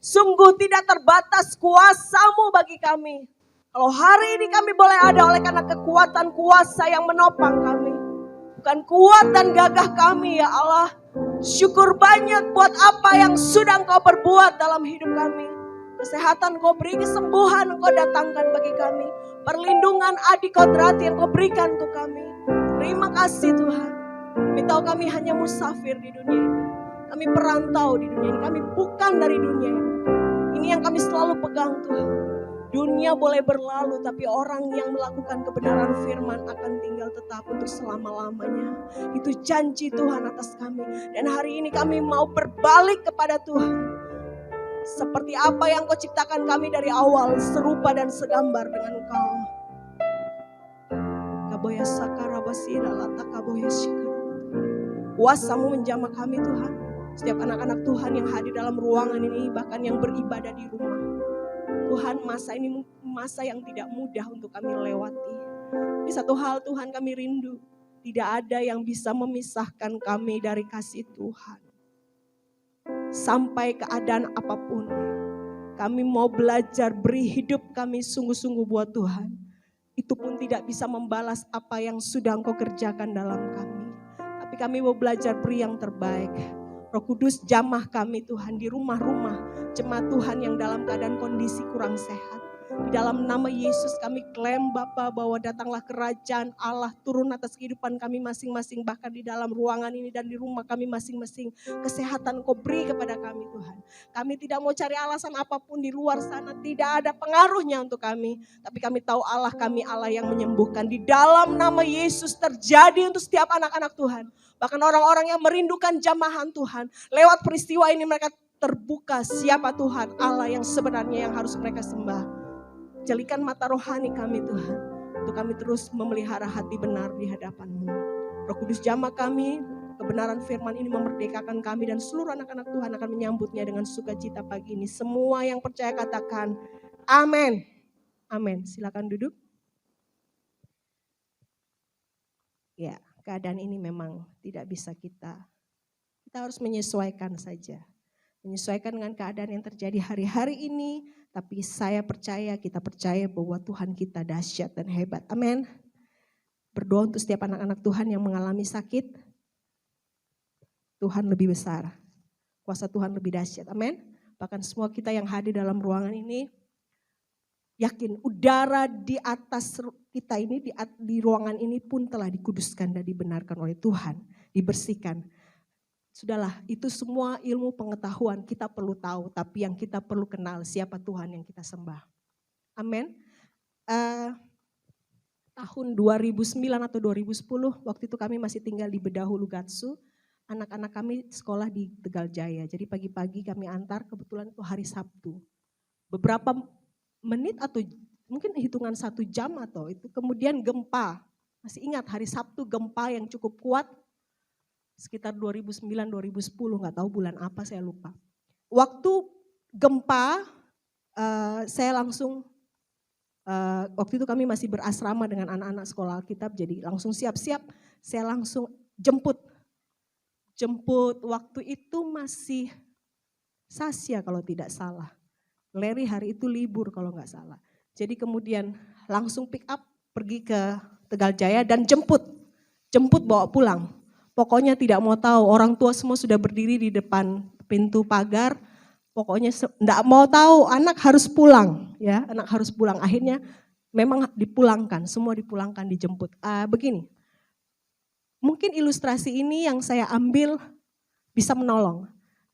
Sungguh tidak terbatas kuasa-Mu bagi kami. Kalau hari ini kami boleh ada oleh karena kekuatan kuasa yang menopang kami. Bukan kuat dan gagah kami ya Allah. Syukur banyak buat apa yang sudah Engkau perbuat dalam hidup kami. Kesehatan Engkau beri, kesembuhan Engkau datangkan bagi kami. Perlindungan adik kodrati yang Engkau berikan untuk kami. Terima kasih Tuhan. Kami tahu kami hanya musafir di dunia ini. Kami perantau di dunia ini. Kami bukan dari dunia ini. Ini yang kami selalu pegang Tuhan. Dunia boleh berlalu, tapi orang yang melakukan kebenaran firman akan tinggal tetap untuk selama-lamanya. Itu janji Tuhan atas kami. Dan hari ini kami mau berbalik kepada Tuhan. Seperti apa yang Kau ciptakan kami dari awal, serupa dan segambar dengan Engkau. Kaboya sakara basira lata kaboya shikara. Kuasa-Mu menjamah kami Tuhan. Setiap anak-anak Tuhan yang hadir dalam ruangan ini, bahkan yang beribadah di rumah. Tuhan, masa ini masa yang tidak mudah untuk kami lewati. Di satu hal Tuhan, kami rindu. Tidak ada yang bisa memisahkan kami dari kasih Tuhan. Sampai keadaan apapun. Kami mau belajar beri hidup kami sungguh-sungguh buat Tuhan. Itu pun tidak bisa membalas apa yang sudah Engkau kerjakan dalam kami. Tapi kami mau belajar beri yang terbaik. Roh Kudus jamah kami Tuhan di rumah-rumah jemaat Tuhan yang dalam keadaan kondisi kurang sehat. Di dalam nama Yesus kami klaim Bapa bahwa datanglah kerajaan Allah turun atas kehidupan kami masing-masing. Bahkan di dalam ruangan ini dan di rumah kami masing-masing. Kesehatan Kau beri kepada kami Tuhan. Kami tidak mau cari alasan apapun di luar sana. Tidak ada pengaruhnya untuk kami. Tapi kami tahu Allah kami Allah yang menyembuhkan. Di dalam nama Yesus terjadi untuk setiap anak-anak Tuhan. Bahkan orang-orang yang merindukan jamahan Tuhan. Lewat peristiwa ini mereka terbuka siapa Tuhan Allah yang sebenarnya yang harus mereka sembah. Jalikan mata rohani kami Tuhan. Untuk kami terus memelihara hati benar di hadapan-Mu. Roh Kudus jamah kami. Kebenaran firman ini memerdekakan kami. Dan seluruh anak-anak Tuhan akan menyambutnya dengan sukacita pagi ini. Semua yang percaya katakan amin. Amin. Silakan duduk. Ya. Keadaan ini memang tidak bisa kita harus menyesuaikan saja. Menyesuaikan dengan keadaan yang terjadi hari-hari ini. Tapi kita percaya bahwa Tuhan kita dahsyat dan hebat. Amin. Berdoa untuk setiap anak-anak Tuhan yang mengalami sakit. Tuhan lebih besar. Kuasa Tuhan lebih dahsyat. Amin. Bahkan semua kita yang hadir dalam ruangan ini. Yakin udara di atas kita ini, di ruangan ini pun telah dikuduskan dan dibenarkan oleh Tuhan. Dibersihkan. Sudahlah, itu semua ilmu pengetahuan kita perlu tahu. Tapi yang kita perlu kenal siapa Tuhan yang kita sembah. Amin. Tahun 2009 atau 2010, waktu itu kami masih tinggal di Bedahu Lugatsu. Anak-anak kami sekolah di Tegal Jaya. Jadi pagi-pagi kami antar, kebetulan itu hari Sabtu. Beberapa menit atau mungkin hitungan 1 jam atau itu kemudian gempa. Masih ingat hari Sabtu gempa yang cukup kuat sekitar 2009-2010 nggak tahu bulan apa saya lupa. Waktu gempa saya langsung waktu itu kami masih berasrama dengan anak-anak sekolah Alkitab jadi langsung siap-siap saya langsung jemput waktu itu masih Sasya kalau tidak salah. Larry hari itu libur kalau nggak salah. Jadi kemudian langsung pick up pergi ke Tegal Jaya dan jemput bawa pulang. Pokoknya tidak mau tahu, orang tua semua sudah berdiri di depan pintu pagar. Pokoknya enggak mau tahu, anak harus pulang ya, anak harus pulang. Akhirnya memang dipulangkan, semua dipulangkan, dijemput. Begini, mungkin ilustrasi ini yang saya ambil bisa menolong.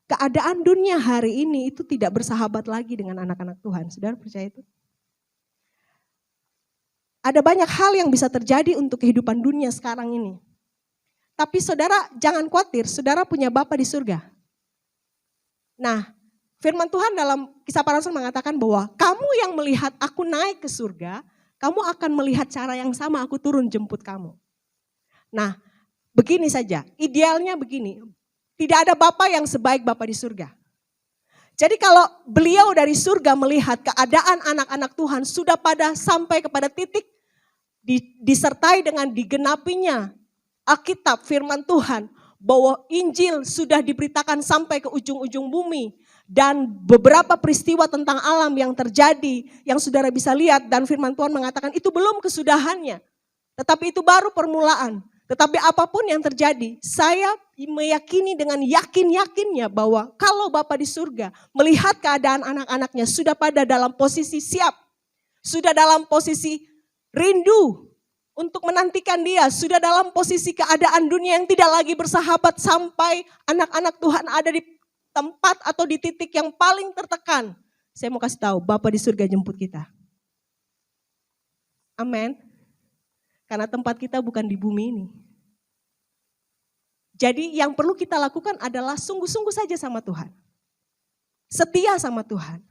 Keadaan dunia hari ini itu tidak bersahabat lagi dengan anak-anak Tuhan. Saudara percaya itu? Ada banyak hal yang bisa terjadi untuk kehidupan dunia sekarang ini. Tapi saudara jangan khawatir, saudara punya Bapa di surga. Nah, firman Tuhan dalam Kisah Para Rasul mengatakan bahwa kamu yang melihat aku naik ke surga, kamu akan melihat cara yang sama aku turun jemput kamu. Nah, begini saja, idealnya begini. Tidak ada Bapa yang sebaik Bapa di surga. Jadi kalau beliau dari surga melihat keadaan anak-anak Tuhan sudah pada sampai kepada titik disertai dengan digenapinya Alkitab firman Tuhan bahwa Injil sudah diberitakan sampai ke ujung-ujung bumi Dan beberapa peristiwa tentang alam yang terjadi, yang saudara bisa lihat dan firman Tuhan mengatakan itu belum kesudahannya. Tetapi itu baru permulaan. Tetapi apapun yang terjadi, saya meyakini dengan yakin-yakinnya bahwa kalau Bapa di surga melihat keadaan anak-anaknya sudah pada dalam posisi siap, sudah dalam posisi rindu untuk menantikan dia, sudah dalam posisi keadaan dunia yang tidak lagi bersahabat sampai anak-anak Tuhan ada di tempat atau di titik yang paling tertekan. Saya mau kasih tahu, Bapa di surga jemput kita. Amin. Karena tempat kita bukan di bumi ini. Jadi yang perlu kita lakukan adalah sungguh-sungguh saja sama Tuhan. Setia sama Tuhan.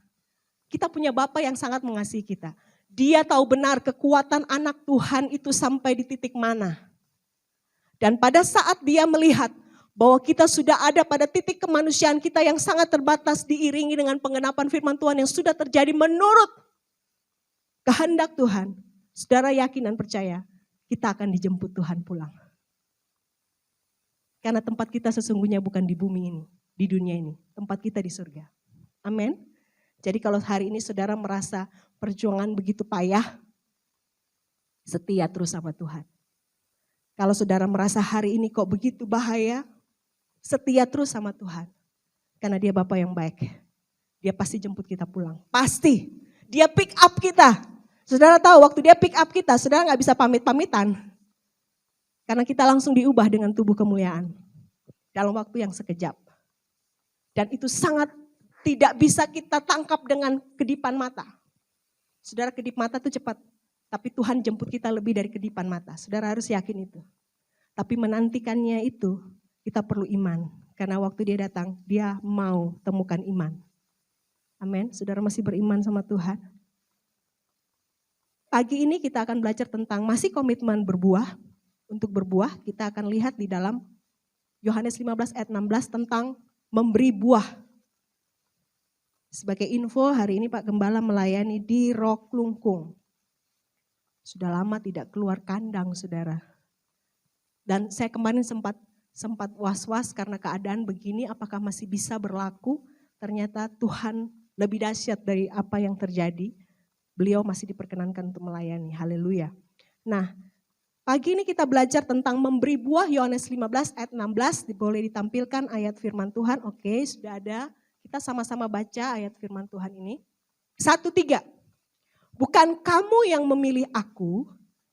Kita punya Bapa yang sangat mengasihi kita. Dia tahu benar kekuatan anak Tuhan itu sampai di titik mana. Dan pada saat dia melihat bahwa kita sudah ada pada titik kemanusiaan kita yang sangat terbatas diiringi dengan penggenapan firman Tuhan yang sudah terjadi menurut kehendak Tuhan. Saudara yakin dan percaya, kita akan dijemput Tuhan pulang. Karena tempat kita sesungguhnya bukan di bumi ini, di dunia ini. Tempat kita di surga. Amin. Jadi kalau hari ini saudara merasa perjuangan begitu payah, setia terus sama Tuhan. Kalau saudara merasa hari ini kok begitu bahaya, setia terus sama Tuhan. Karena dia Bapa yang baik. Dia pasti jemput kita pulang. Pasti. Dia pick up kita. Saudara tahu waktu dia pick up kita, saudara gak bisa pamit-pamitan. Karena kita langsung diubah dengan tubuh kemuliaan. Dalam waktu yang sekejap. Dan itu sangat tidak bisa kita tangkap dengan kedipan mata. Saudara, kedip mata itu cepat. Tapi Tuhan jemput kita lebih dari kedipan mata. Saudara harus yakin itu. Tapi menantikannya itu kita perlu iman. Karena waktu dia datang, dia mau temukan iman. Amin. Saudara masih beriman sama Tuhan? Pagi ini kita akan belajar tentang masih komitmen berbuah. Untuk berbuah kita akan lihat di dalam Yohanes 15 ayat 16 tentang memberi buah. Sebagai info hari ini Pak Gembala melayani di Rok Lungkung. Sudah lama tidak keluar kandang saudara. Dan saya kemarin sempat was-was karena keadaan begini apakah masih bisa berlaku. Ternyata Tuhan lebih dahsyat dari apa yang terjadi. Beliau masih diperkenankan untuk melayani. Haleluya. Nah, pagi ini kita belajar tentang memberi buah. Yohanes 15 ayat 16. Boleh ditampilkan ayat firman Tuhan. Oke, sudah ada. Kita sama-sama baca ayat firman Tuhan ini. 1-3. Bukan kamu yang memilih aku,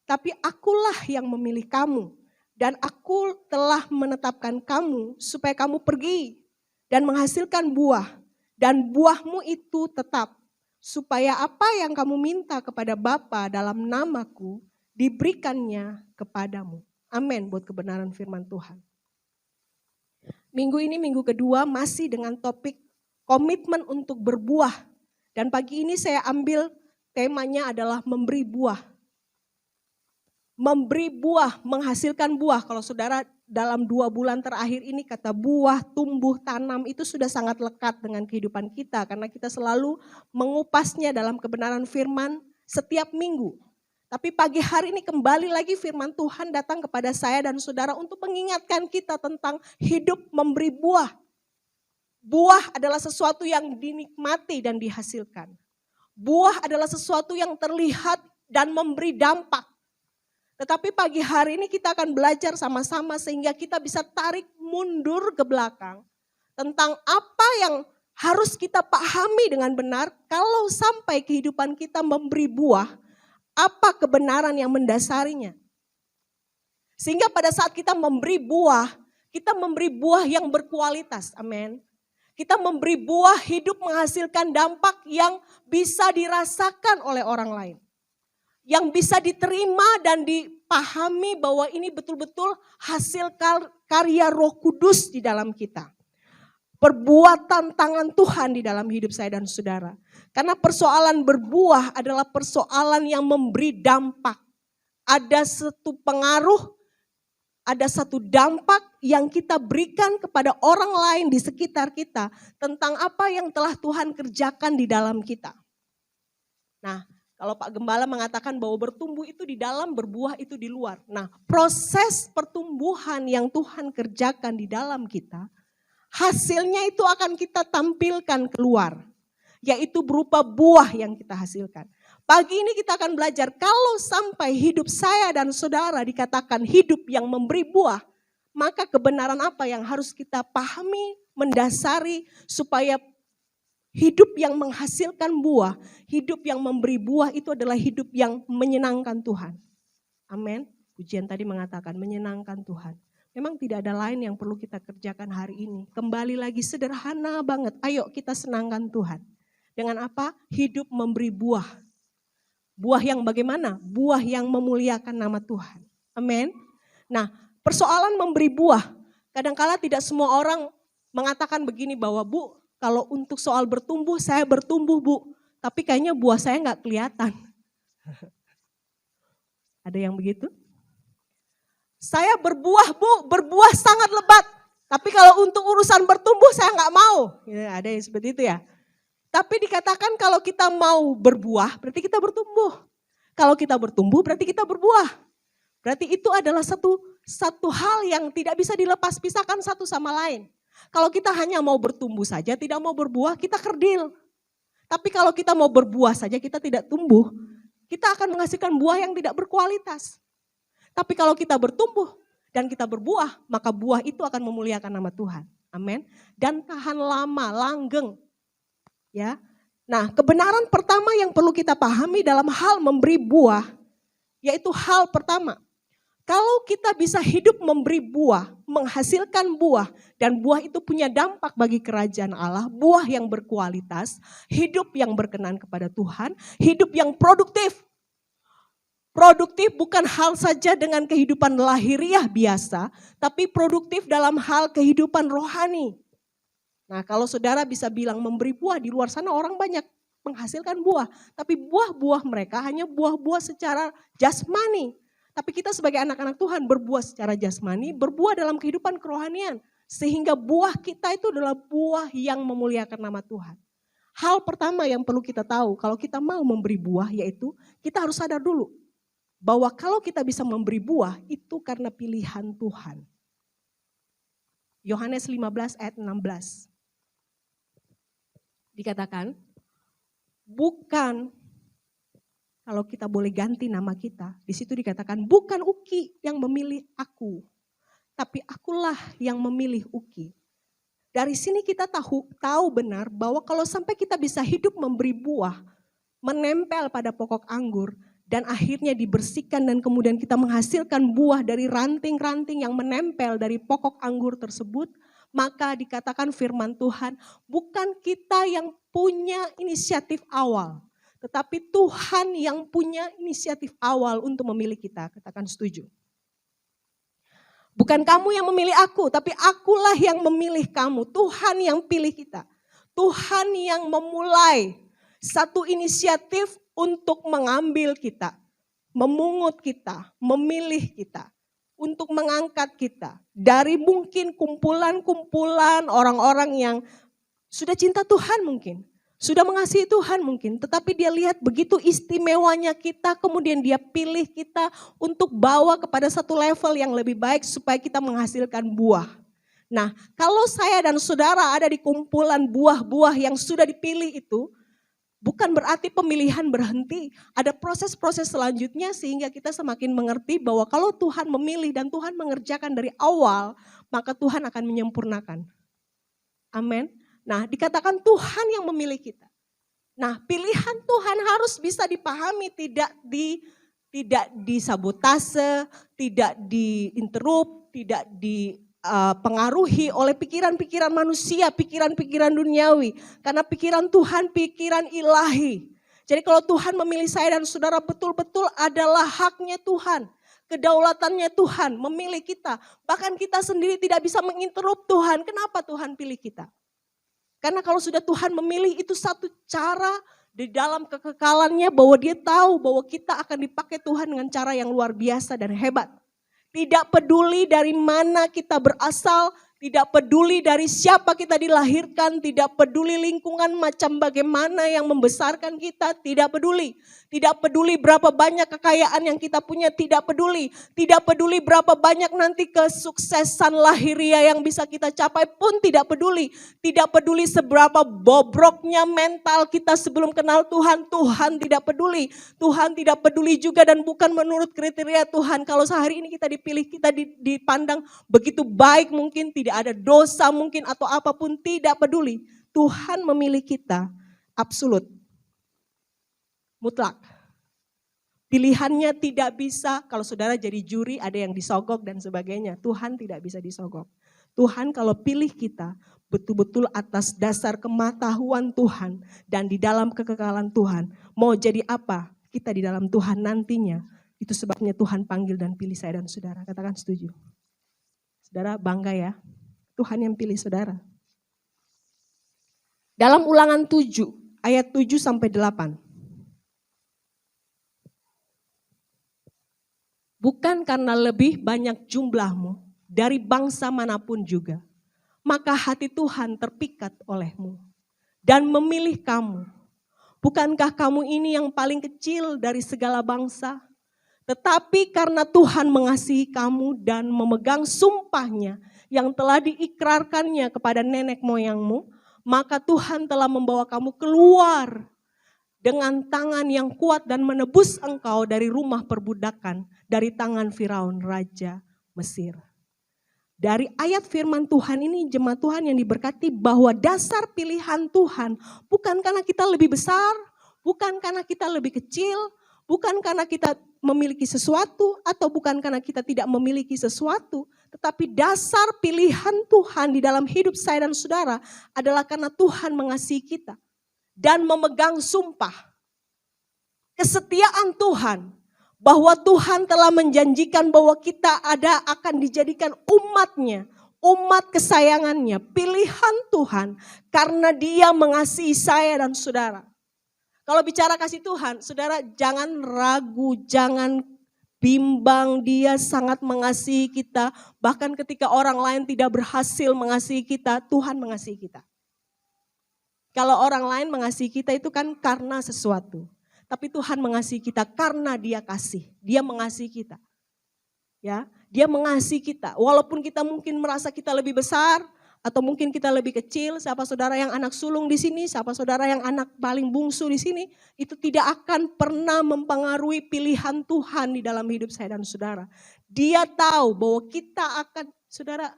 tapi akulah yang memilih kamu. Dan aku telah menetapkan kamu supaya kamu pergi dan menghasilkan buah. Dan buahmu itu tetap. Supaya apa yang kamu minta kepada Bapa dalam namaku diberikannya kepadamu. Amin buat kebenaran firman Tuhan. Minggu ini minggu kedua masih dengan topik komitmen untuk berbuah. Dan pagi ini saya ambil temanya adalah memberi buah. Memberi buah, menghasilkan buah. Kalau saudara dalam 2 bulan terakhir ini kata buah, tumbuh, tanam itu sudah sangat lekat dengan kehidupan kita. Karena kita selalu mengupasnya dalam kebenaran firman setiap minggu. Tapi pagi hari ini kembali lagi firman Tuhan datang kepada saya dan saudara untuk mengingatkan kita tentang hidup memberi buah. Buah adalah sesuatu yang dinikmati dan dihasilkan. Buah adalah sesuatu yang terlihat dan memberi dampak. Tetapi pagi hari ini kita akan belajar sama-sama sehingga kita bisa tarik mundur ke belakang tentang apa yang harus kita pahami dengan benar kalau sampai kehidupan kita memberi buah, apa kebenaran yang mendasarinya. Sehingga pada saat kita memberi buah yang berkualitas, amin. Kita memberi buah hidup menghasilkan dampak yang bisa dirasakan oleh orang lain. Yang bisa diterima dan dipahami bahwa ini betul-betul hasil karya Roh Kudus di dalam kita. Perbuatan tangan Tuhan di dalam hidup saya dan saudara. Karena persoalan berbuah adalah persoalan yang memberi dampak. Ada satu pengaruh, ada satu dampak yang kita berikan kepada orang lain di sekitar kita tentang apa yang telah Tuhan kerjakan di dalam kita. Nah, kalau Pak Gembala mengatakan bahwa bertumbuh itu di dalam, berbuah itu di luar. Nah, proses pertumbuhan yang Tuhan kerjakan di dalam kita hasilnya itu akan kita tampilkan keluar. Yaitu berupa buah yang kita hasilkan. Pagi ini kita akan belajar kalau sampai hidup saya dan saudara dikatakan hidup yang memberi buah. Maka kebenaran apa yang harus kita pahami, mendasari supaya hidup yang menghasilkan buah, hidup yang memberi buah itu adalah hidup yang menyenangkan Tuhan. Amin. Pujian tadi mengatakan menyenangkan Tuhan. Memang tidak ada lain yang perlu kita kerjakan hari ini. Kembali lagi sederhana banget. Ayo kita senangkan Tuhan. Dengan apa? Hidup memberi buah. Buah yang bagaimana? Buah yang memuliakan nama Tuhan. Amin. Nah, persoalan memberi buah. Kadang-kala tidak semua orang mengatakan begini bahwa Bu, kalau untuk soal bertumbuh, saya bertumbuh Bu. Tapi kayaknya buah saya nggak kelihatan. Ada yang begitu? Saya berbuah Bu, berbuah sangat lebat. Tapi kalau untuk urusan bertumbuh saya nggak mau. Ya, ada yang seperti itu ya. Tapi dikatakan kalau kita mau berbuah berarti kita bertumbuh. Kalau kita bertumbuh berarti kita berbuah. Berarti itu adalah satu hal yang tidak bisa dilepas pisahkan satu sama lain. Kalau kita hanya mau bertumbuh saja tidak mau berbuah kita kerdil. Tapi kalau kita mau berbuah saja kita tidak tumbuh, kita akan menghasilkan buah yang tidak berkualitas. Tapi kalau kita bertumbuh dan kita berbuah, maka buah itu akan memuliakan nama Tuhan. Amin. Dan tahan lama, langgeng. Ya. Nah, kebenaran pertama yang perlu kita pahami dalam hal memberi buah, yaitu hal pertama. Kalau kita bisa hidup memberi buah, menghasilkan buah, dan buah itu punya dampak bagi kerajaan Allah, buah yang berkualitas, hidup yang berkenan kepada Tuhan, hidup yang produktif. Produktif bukan hal saja dengan kehidupan lahiriah biasa, tapi produktif dalam hal kehidupan rohani. Nah, kalau saudara bisa bilang memberi buah, di luar sana orang banyak menghasilkan buah. Tapi buah-buah mereka hanya buah-buah secara jasmani. Tapi kita sebagai anak-anak Tuhan berbuah secara jasmani, berbuah dalam kehidupan kerohanian. Sehingga buah kita itu adalah buah yang memuliakan nama Tuhan. Hal pertama yang perlu kita tahu, kalau kita mau memberi buah yaitu kita harus sadar dulu. Bahwa kalau kita bisa memberi buah itu karena pilihan Tuhan. Yohanes 15 ayat 16. Dikatakan, bukan, kalau kita boleh ganti nama kita, di situ dikatakan bukan Uki yang memilih aku, tapi akulah yang memilih Uki. Dari sini kita tahu benar bahwa kalau sampai kita bisa hidup memberi buah, menempel pada pokok anggur, dan akhirnya dibersihkan dan kemudian kita menghasilkan buah dari ranting-ranting yang menempel dari pokok anggur tersebut, maka dikatakan firman Tuhan, bukan kita yang punya inisiatif awal, tetapi Tuhan yang punya inisiatif awal untuk memilih kita. Katakan setuju. Bukan kamu yang memilih aku, tapi akulah yang memilih kamu. Tuhan yang pilih kita. Tuhan yang memulai satu inisiatif untuk mengambil kita, memungut kita, memilih kita. Untuk mengangkat kita dari mungkin kumpulan-kumpulan orang-orang yang sudah cinta Tuhan mungkin, sudah mengasihi Tuhan mungkin, tetapi dia lihat begitu istimewanya kita, kemudian dia pilih kita untuk bawa kepada satu level yang lebih baik supaya kita menghasilkan buah. Nah, kalau saya dan saudara ada di kumpulan buah-buah yang sudah dipilih itu, bukan berarti pemilihan berhenti, ada proses-proses selanjutnya sehingga kita semakin mengerti bahwa kalau Tuhan memilih dan Tuhan mengerjakan dari awal, maka Tuhan akan menyempurnakan. Amin. Nah, dikatakan Tuhan yang memilih kita. Nah, pilihan Tuhan harus bisa dipahami, tidak disabotase, tidak diinterup, tidak dipengaruhi oleh pikiran-pikiran manusia, pikiran-pikiran duniawi. Karena pikiran Tuhan, pikiran ilahi. Jadi kalau Tuhan memilih saya dan saudara betul-betul adalah haknya Tuhan. Kedaulatannya Tuhan memilih kita. Bahkan kita sendiri tidak bisa menginterup Tuhan. Kenapa Tuhan pilih kita? Karena kalau sudah Tuhan memilih itu satu cara di dalam kekekalannya bahwa dia tahu bahwa kita akan dipakai Tuhan dengan cara yang luar biasa dan hebat. Tidak peduli dari mana kita berasal, Tidak peduli dari siapa kita dilahirkan, tidak peduli lingkungan macam bagaimana yang membesarkan kita, tidak peduli. Tidak peduli berapa banyak kekayaan yang kita punya, tidak peduli. Tidak peduli berapa banyak nanti kesuksesan lahiriah yang bisa kita capai pun tidak peduli. Tidak peduli seberapa bobroknya mental kita sebelum kenal Tuhan, Tuhan tidak peduli. Tuhan tidak peduli juga dan bukan menurut kriteria Tuhan. Kalau sehari ini kita dipilih, kita dipandang begitu baik mungkin, tidak ada dosa mungkin atau apapun, tidak peduli. Tuhan memilih kita absolut, mutlak. Pilihannya tidak bisa, kalau saudara jadi juri ada yang disogok dan sebagainya. Tuhan tidak bisa disogok. Tuhan kalau pilih kita betul-betul atas dasar kematahuan Tuhan dan di dalam kekekalan Tuhan. Mau jadi apa kita di dalam Tuhan nantinya. Itu sebabnya Tuhan panggil dan pilih saya dan saudara. Katakan setuju. Saudara bangga ya. Tuhan yang pilih saudara. Dalam Ulangan 7 ayat 7 sampai 8. Bukan karena lebih banyak jumlahmu dari bangsa manapun juga, maka hati Tuhan terpikat olehmu dan memilih kamu. Bukankah kamu ini yang paling kecil dari segala bangsa? Tetapi karena Tuhan mengasihi kamu dan memegang sumpahnya yang telah diikrarkannya kepada nenek moyangmu, maka Tuhan telah membawa kamu keluar dengan tangan yang kuat dan menebus engkau dari rumah perbudakan, dari tangan Firaun Raja Mesir. Dari ayat firman Tuhan ini jemaat Tuhan yang diberkati bahwa dasar pilihan Tuhan bukan karena kita lebih besar, bukan karena kita lebih kecil, bukan karena kita memiliki sesuatu atau bukan karena kita tidak memiliki sesuatu. Tetapi dasar pilihan Tuhan di dalam hidup saya dan saudara adalah karena Tuhan mengasihi kita. Dan memegang sumpah. Kesetiaan Tuhan. Bahwa Tuhan telah menjanjikan bahwa kita akan dijadikan umatnya. Umat kesayangannya. Pilihan Tuhan. Karena dia mengasihi saya dan saudara. Kalau bicara kasih Tuhan, saudara jangan ragu, jangan bimbang, dia sangat mengasihi kita. Bahkan ketika orang lain tidak berhasil mengasihi kita, Tuhan mengasihi kita. Kalau orang lain mengasihi kita itu kan karena sesuatu. Tapi Tuhan mengasihi kita karena dia kasih, dia mengasihi kita. Ya, dia mengasihi kita. Walaupun kita mungkin merasa kita lebih besar, atau mungkin kita lebih kecil, siapa saudara yang anak sulung di sini, siapa saudara yang anak paling bungsu di sini, itu tidak akan pernah mempengaruhi pilihan Tuhan di dalam hidup saya dan saudara. Dia tahu bahwa kita akan, saudara,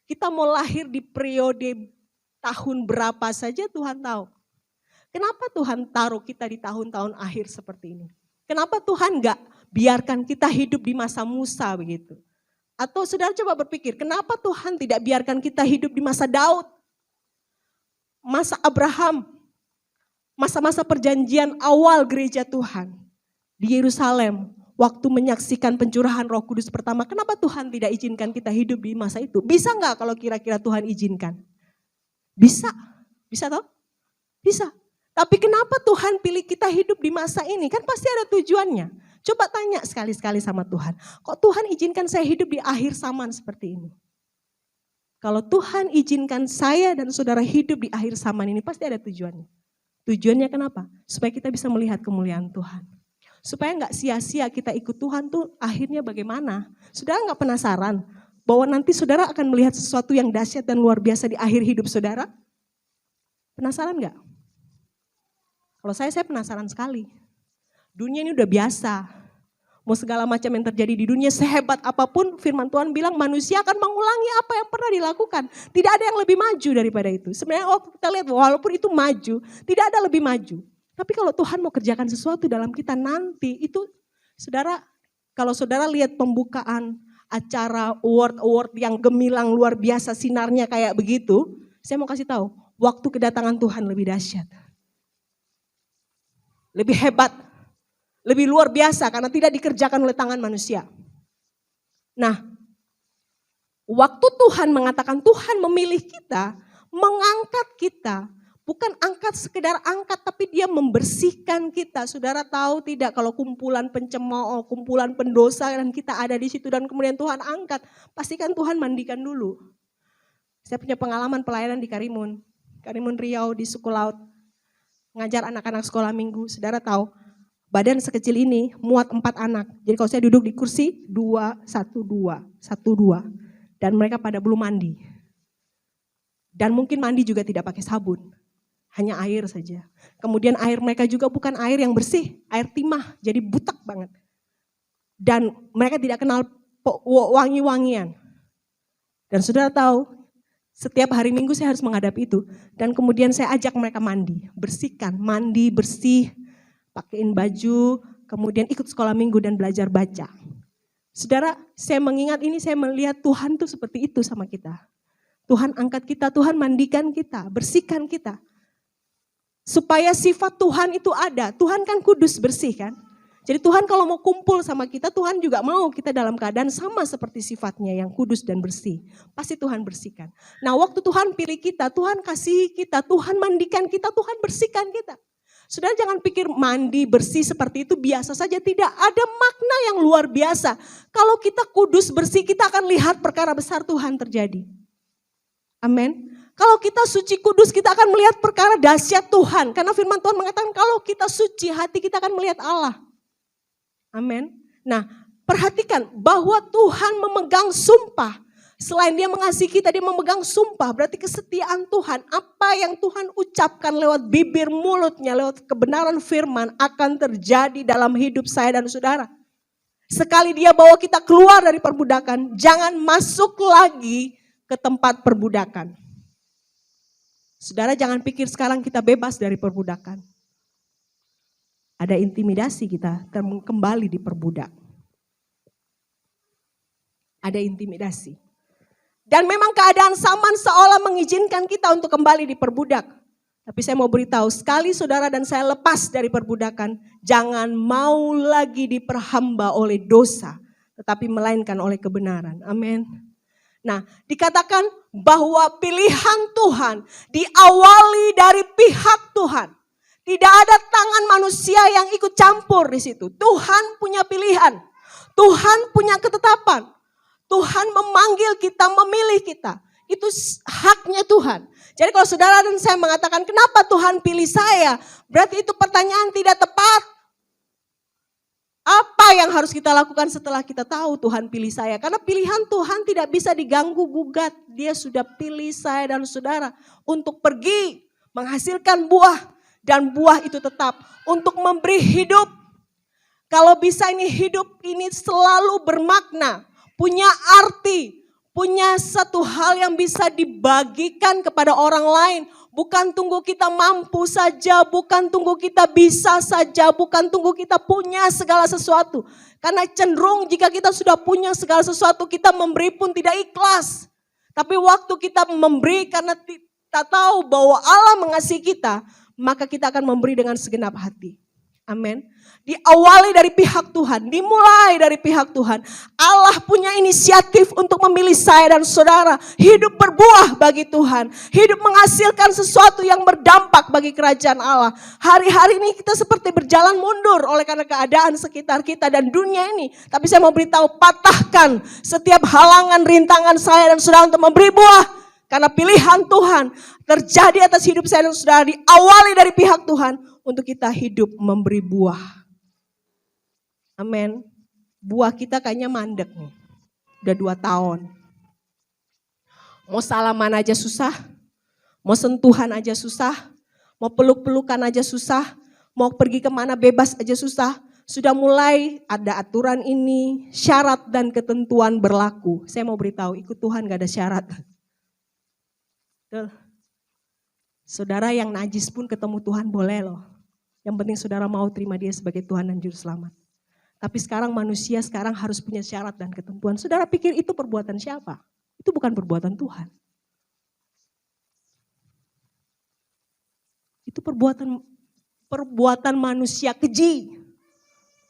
kita mau lahir di periode tahun berapa saja Tuhan tahu. Kenapa Tuhan taruh kita di tahun-tahun akhir seperti ini? Kenapa Tuhan enggak biarkan kita hidup di masa Musa begitu? Atau saudara coba berpikir, kenapa Tuhan tidak biarkan kita hidup di masa Daud, masa Abraham, masa-masa perjanjian awal gereja Tuhan di Yerusalem, waktu menyaksikan pencurahan Roh Kudus pertama, kenapa Tuhan tidak izinkan kita hidup di masa itu? Bisa nggak kalau kira-kira Tuhan izinkan? Bisa, bisa toh? Bisa. Tapi kenapa Tuhan pilih kita hidup di masa ini? Kan pasti ada tujuannya. Coba tanya sekali-sekali sama Tuhan. Kok Tuhan izinkan saya hidup di akhir zaman seperti ini? Kalau Tuhan izinkan saya dan saudara hidup di akhir zaman ini pasti ada tujuannya. Tujuannya kenapa? Supaya kita bisa melihat kemuliaan Tuhan. Supaya nggak sia-sia kita ikut Tuhan tuh akhirnya bagaimana? Saudara nggak penasaran bahwa nanti saudara akan melihat sesuatu yang dahsyat dan luar biasa di akhir hidup saudara? Penasaran nggak? Kalau saya penasaran sekali. Dunia ini udah biasa. Mau segala macam yang terjadi di dunia sehebat apapun firman Tuhan bilang manusia akan mengulangi apa yang pernah dilakukan. Tidak ada yang lebih maju daripada itu. Sebenarnya kita lihat walaupun itu maju, tidak ada lebih maju. Tapi kalau Tuhan mau kerjakan sesuatu dalam kita nanti itu saudara, kalau saudara lihat pembukaan acara award yang gemilang luar biasa sinarnya kayak begitu, saya mau kasih tahu, waktu kedatangan Tuhan lebih dahsyat. Lebih hebat, lebih luar biasa karena tidak dikerjakan oleh tangan manusia. Nah, waktu Tuhan mengatakan Tuhan memilih kita, mengangkat kita, bukan angkat sekedar angkat tapi dia membersihkan kita. Saudara tahu tidak kalau kumpulan pencemooh, kumpulan pendosa dan kita ada di situ dan kemudian Tuhan angkat, pastikan Tuhan mandikan dulu. Saya punya pengalaman pelayanan di Karimun Riau di suku laut. Ngajar anak-anak sekolah minggu. Saudara tahu, badan sekecil ini muat 4 anak. Jadi kalau saya duduk di kursi, 2, 1, 2, 1, 2. Dan mereka pada belum mandi. Dan mungkin mandi juga tidak pakai sabun. Hanya air saja. Kemudian air mereka juga bukan air yang bersih, air timah, jadi butek banget. Dan mereka tidak kenal wangi-wangian. Dan saudara tahu, setiap hari Minggu saya harus menghadapi itu. Dan kemudian saya ajak mereka mandi, bersihkan, mandi, bersih, pakaiin baju, kemudian ikut sekolah minggu dan belajar baca. Saudara, saya mengingat ini, saya melihat Tuhan tuh seperti itu sama kita. Tuhan angkat kita, Tuhan mandikan kita, bersihkan kita. Supaya sifat Tuhan itu ada. Tuhan kan kudus, bersih kan. Jadi Tuhan kalau mau kumpul sama kita, Tuhan juga mau kita dalam keadaan sama seperti sifatnya yang kudus dan bersih. Pasti Tuhan bersihkan. Nah waktu Tuhan pilih kita, Tuhan kasih kita, Tuhan mandikan kita, Tuhan bersihkan kita. Saudara jangan pikir mandi bersih seperti itu biasa saja. Tidak, ada makna yang luar biasa. Kalau kita kudus bersih, kita akan lihat perkara besar Tuhan terjadi. Amin. Kalau kita suci kudus, kita akan melihat perkara dahsyat Tuhan. Karena firman Tuhan mengatakan kalau kita suci, hati kita akan melihat Allah. Amin. Nah, perhatikan bahwa Tuhan memegang sumpah. Selain dia mengasihi kita, dia memegang sumpah. Berarti kesetiaan Tuhan, apa yang Tuhan ucapkan lewat bibir mulutnya, lewat kebenaran firman akan terjadi dalam hidup saya dan saudara. Sekali dia bawa kita keluar dari perbudakan, jangan masuk lagi ke tempat perbudakan. Saudara jangan pikir sekarang kita bebas dari perbudakan. Ada intimidasi kita kembali diperbudak. Ada intimidasi. Dan memang keadaan zaman seolah mengizinkan kita untuk kembali diperbudak. Tapi saya mau beritahu, sekali saudara dan saya lepas dari perbudakan, jangan mau lagi diperhamba oleh dosa, tetapi melainkan oleh kebenaran. Amin. Nah, dikatakan bahwa pilihan Tuhan diawali dari pihak Tuhan. Tidak ada tangan manusia yang ikut campur di situ. Tuhan punya pilihan. Tuhan punya ketetapan. Tuhan memanggil kita, memilih kita. Itu haknya Tuhan. Jadi kalau saudara dan saya mengatakan kenapa Tuhan pilih saya, berarti itu pertanyaan tidak tepat. Apa yang harus kita lakukan setelah kita tahu Tuhan pilih saya? Karena pilihan Tuhan tidak bisa diganggu gugat. Dia sudah pilih saya dan saudara untuk pergi menghasilkan buah. Dan buah itu tetap untuk memberi hidup. Kalau bisa ini hidup ini selalu bermakna. Punya arti. Punya satu hal yang bisa dibagikan kepada orang lain. Bukan tunggu kita mampu saja, bukan tunggu kita bisa saja, bukan tunggu kita punya segala sesuatu. Karena cenderung jika kita sudah punya segala sesuatu, kita memberi pun tidak ikhlas. Tapi waktu kita memberi karena kita tahu bahwa Allah mengasihi kita, maka kita akan memberi dengan segenap hati. Amin. Diawali dari pihak Tuhan, dimulai dari pihak Tuhan. Allah punya inisiatif untuk memilih saya dan saudara. Hidup berbuah bagi Tuhan. Hidup menghasilkan sesuatu yang berdampak bagi kerajaan Allah. Hari-hari ini kita seperti berjalan mundur oleh karena keadaan sekitar kita dan dunia ini. Tapi saya mau beritahu, patahkan setiap halangan, rintangan saya dan saudara untuk memberi buah. Karena pilihan Tuhan terjadi atas hidup saya dan saudara diawali dari pihak Tuhan untuk kita hidup memberi buah. Amin. Buah kita kayaknya mandek nih. Udah 2 tahun. Mau salaman aja susah. Mau sentuhan aja susah. Mau peluk-pelukan aja susah. Mau pergi kemana bebas aja susah. Sudah mulai ada aturan ini. Syarat dan ketentuan berlaku. Saya mau beritahu, ikut Tuhan gak ada syarat. Tuh. Saudara yang najis pun ketemu Tuhan boleh loh. Yang penting saudara mau terima dia sebagai Tuhan dan Juru Selamat. Tapi sekarang manusia sekarang harus punya syarat dan ketentuan. Saudara pikir itu perbuatan siapa? Itu bukan perbuatan Tuhan. Itu perbuatan manusia keji.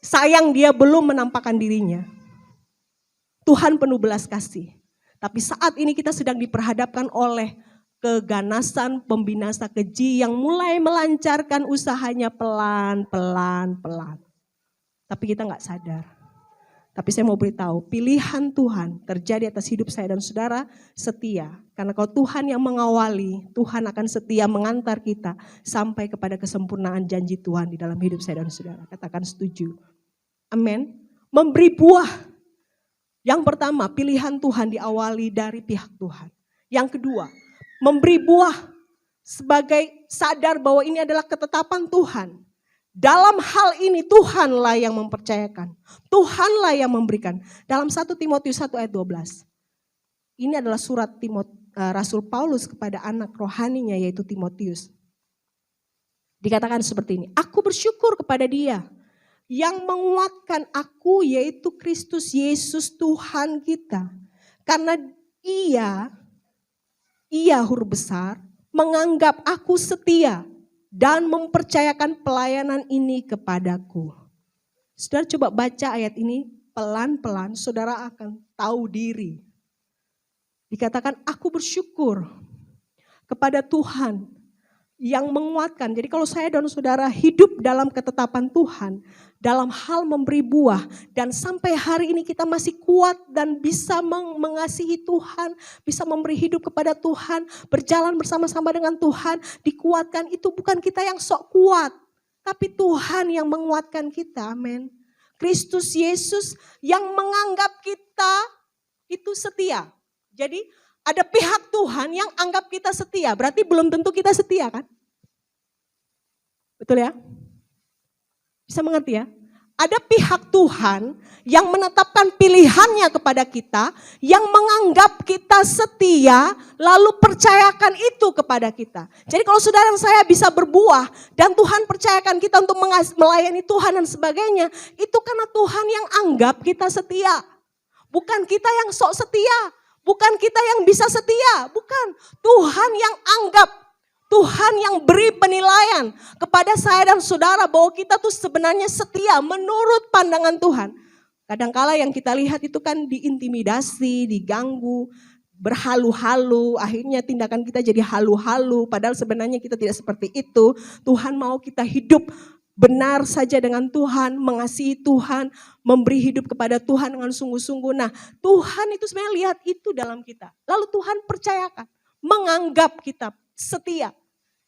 Sayang dia belum menampakkan dirinya. Tuhan penuh belas kasih. Tapi saat ini kita sedang diperhadapkan oleh keganasan pembinasa keji yang mulai melancarkan usahanya pelan. Tapi kita gak sadar. Tapi saya mau beritahu, pilihan Tuhan terjadi atas hidup saya dan saudara setia. Karena kalau Tuhan yang mengawali, Tuhan akan setia mengantar kita sampai kepada kesempurnaan janji Tuhan di dalam hidup saya dan saudara. Katakan setuju. Amin. Memberi buah. Yang pertama, pilihan Tuhan diawali dari pihak Tuhan. Yang kedua, memberi buah sebagai sadar bahwa ini adalah ketetapan Tuhan. Dalam hal ini Tuhanlah yang mempercayakan. Tuhanlah yang memberikan. Dalam 1 Timotius 1 ayat 12. Ini adalah surat Rasul Paulus kepada anak rohaninya yaitu Timotius. Dikatakan seperti ini. Aku bersyukur kepada Dia yang menguatkan aku yaitu Kristus Yesus Tuhan kita. Karena Ia huruf besar menganggap aku setia dan mempercayakan pelayanan ini kepadaku. Saudara coba baca ayat ini pelan-pelan, saudara akan tahu diri. Dikatakan aku bersyukur kepada Tuhan yang menguatkan. Jadi kalau saya dan saudara hidup dalam ketetapan Tuhan, dalam hal memberi buah, dan sampai hari ini kita masih kuat dan bisa mengasihi Tuhan, bisa memberi hidup kepada Tuhan, berjalan bersama-sama dengan Tuhan, dikuatkan, itu bukan kita yang sok kuat, tapi Tuhan yang menguatkan kita, amin. Kristus Yesus yang menganggap kita itu setia. Jadi ada pihak Tuhan yang anggap kita setia, berarti belum tentu kita setia kan? Betul ya? Bisa mengerti ya? Ada pihak Tuhan yang menetapkan pilihannya kepada kita, yang menganggap kita setia, lalu percayakan itu kepada kita. Jadi kalau saudara dan saya bisa berbuah, dan Tuhan percayakan kita untuk melayani Tuhan dan sebagainya, itu karena Tuhan yang anggap kita setia. Bukan kita yang sok setia, bukan kita yang bisa setia, bukan. Tuhan yang anggap. Tuhan yang beri penilaian kepada saya dan saudara bahwa kita tuh sebenarnya setia menurut pandangan Tuhan. Kadangkala yang kita lihat itu kan diintimidasi, diganggu, berhalu-halu, akhirnya tindakan kita jadi halu-halu. Padahal sebenarnya kita tidak seperti itu. Tuhan mau kita hidup benar saja dengan Tuhan, mengasihi Tuhan, memberi hidup kepada Tuhan dengan sungguh-sungguh. Nah Tuhan itu sebenarnya lihat itu dalam kita. Lalu Tuhan percayakan, menganggap kita setia.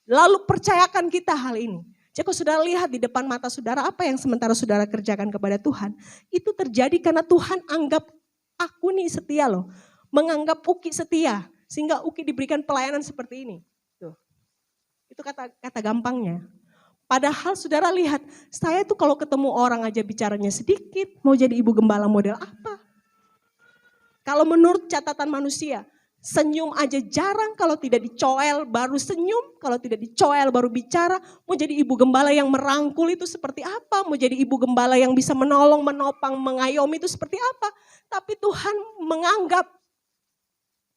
Lalu percayakan kita hal ini. Jadi kalau saudara lihat di depan mata saudara apa yang sementara saudara kerjakan kepada Tuhan. Itu terjadi karena Tuhan anggap aku nih setia loh. Menganggap Uki setia. Sehingga Uki diberikan pelayanan seperti ini. Tuh. Itu kata gampangnya. Padahal saudara lihat, saya tuh kalau ketemu orang aja bicaranya sedikit. Mau jadi ibu gembala model apa? Kalau menurut catatan manusia. Senyum aja jarang, kalau tidak dicoel baru senyum, kalau tidak dicoel baru bicara. Mau jadi ibu gembala yang merangkul itu seperti apa? Mau jadi ibu gembala yang bisa menolong, menopang, mengayomi itu seperti apa? Tapi Tuhan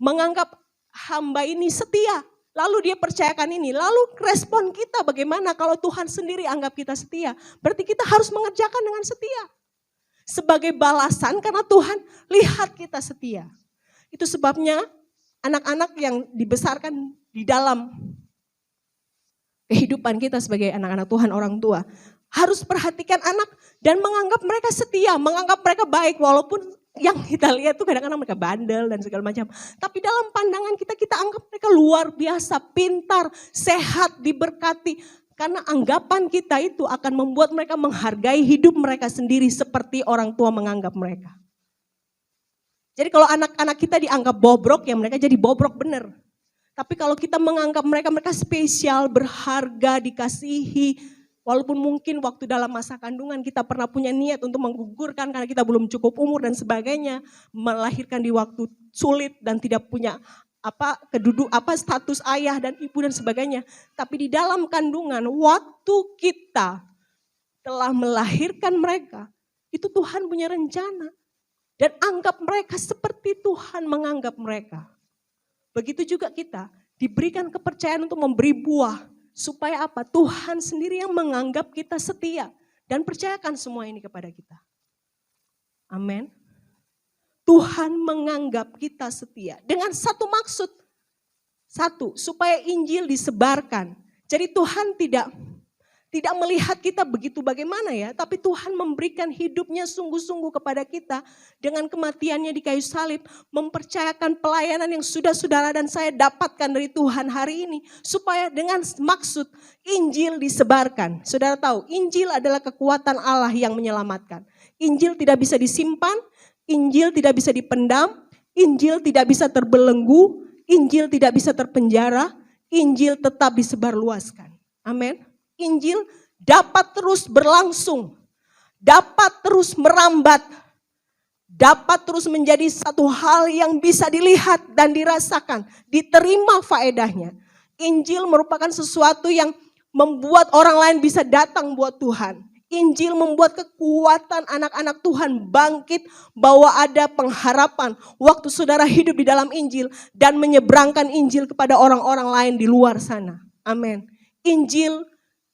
menganggap hamba ini setia. Lalu dia percayakan ini, lalu respon kita bagaimana kalau Tuhan sendiri anggap kita setia? Berarti kita harus mengerjakan dengan setia. Sebagai balasan karena Tuhan lihat kita setia. Itu sebabnya anak-anak yang dibesarkan di dalam kehidupan kita sebagai anak-anak Tuhan, orang tua. Harus perhatikan anak dan menganggap mereka setia, menganggap mereka baik. Walaupun yang kita lihat tuh kadang-kadang mereka bandel dan segala macam. Tapi dalam pandangan kita anggap mereka luar biasa, pintar, sehat, diberkati. Karena anggapan kita itu akan membuat mereka menghargai hidup mereka sendiri seperti orang tua menganggap mereka. Jadi kalau anak-anak kita dianggap bobrok, ya mereka jadi bobrok bener. Tapi kalau kita menganggap mereka spesial, berharga, dikasihi. Walaupun mungkin waktu dalam masa kandungan kita pernah punya niat untuk menggugurkan karena kita belum cukup umur dan sebagainya. Melahirkan di waktu sulit dan tidak punya status ayah dan ibu dan sebagainya. Tapi di dalam kandungan, waktu kita telah melahirkan mereka, itu Tuhan punya rencana. Dan anggap mereka seperti Tuhan menganggap mereka. Begitu juga kita diberikan kepercayaan untuk memberi buah. Supaya apa? Tuhan sendiri yang menganggap kita setia. Dan percayakan semua ini kepada kita. Amin. Tuhan menganggap kita setia. Dengan satu maksud. Satu, supaya Injil disebarkan. Jadi Tuhan tidak tidak melihat kita begitu bagaimana ya, tapi Tuhan memberikan hidupnya sungguh-sungguh kepada kita dengan kematiannya di kayu salib, mempercayakan pelayanan yang sudah saudara dan saya dapatkan dari Tuhan hari ini, supaya dengan maksud Injil disebarkan. Saudara tahu, Injil adalah kekuatan Allah yang menyelamatkan. Injil tidak bisa disimpan, Injil tidak bisa dipendam, Injil tidak bisa terbelenggu, Injil tidak bisa terpenjara, Injil tetap disebarluaskan. Amin. Injil dapat terus berlangsung, dapat terus merambat, dapat terus menjadi satu hal yang bisa dilihat dan dirasakan, diterima faedahnya. Injil merupakan sesuatu yang membuat orang lain bisa datang buat Tuhan. Injil membuat kekuatan anak-anak Tuhan bangkit bahwa ada pengharapan waktu saudara hidup di dalam Injil dan menyeberangkan Injil kepada orang-orang lain di luar sana. Amin. Injil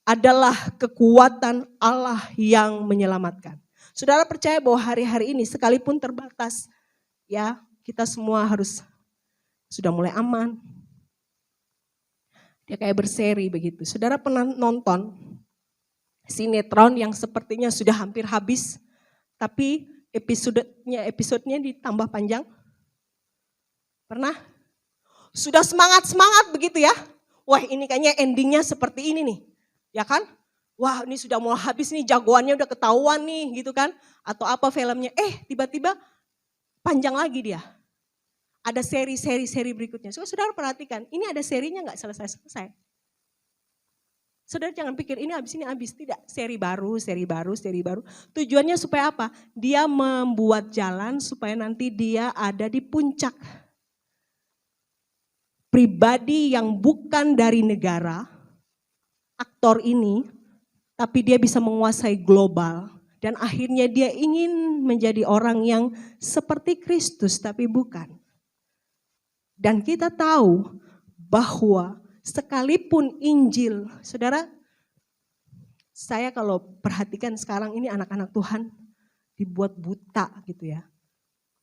adalah kekuatan Allah yang menyelamatkan. Saudara percaya bahwa hari-hari ini sekalipun terbatas, ya kita semua harus sudah mulai aman. Dia kayak berseri begitu. Saudara pernah nonton sinetron yang sepertinya sudah hampir habis, tapi episodenya ditambah panjang? Pernah? Sudah semangat-semangat begitu ya. Wah ini kayaknya endingnya seperti ini nih. Ya kan? Wah ini sudah mau habis nih, jagoannya udah ketahuan nih gitu kan. Atau apa filmnya, tiba-tiba panjang lagi dia. Ada seri berikutnya. Saudara perhatikan, ini ada serinya gak selesai-selesai. Saudara jangan pikir ini habis. Tidak, seri baru. Tujuannya supaya apa? Dia membuat jalan supaya nanti dia ada di puncak. Pribadi yang bukan dari negara, aktor ini, tapi dia bisa menguasai global. Dan akhirnya dia ingin menjadi orang yang seperti Kristus, tapi bukan. Dan kita tahu bahwa sekalipun Injil, saudara, saya kalau perhatikan sekarang ini anak-anak Tuhan dibuat buta gitu ya.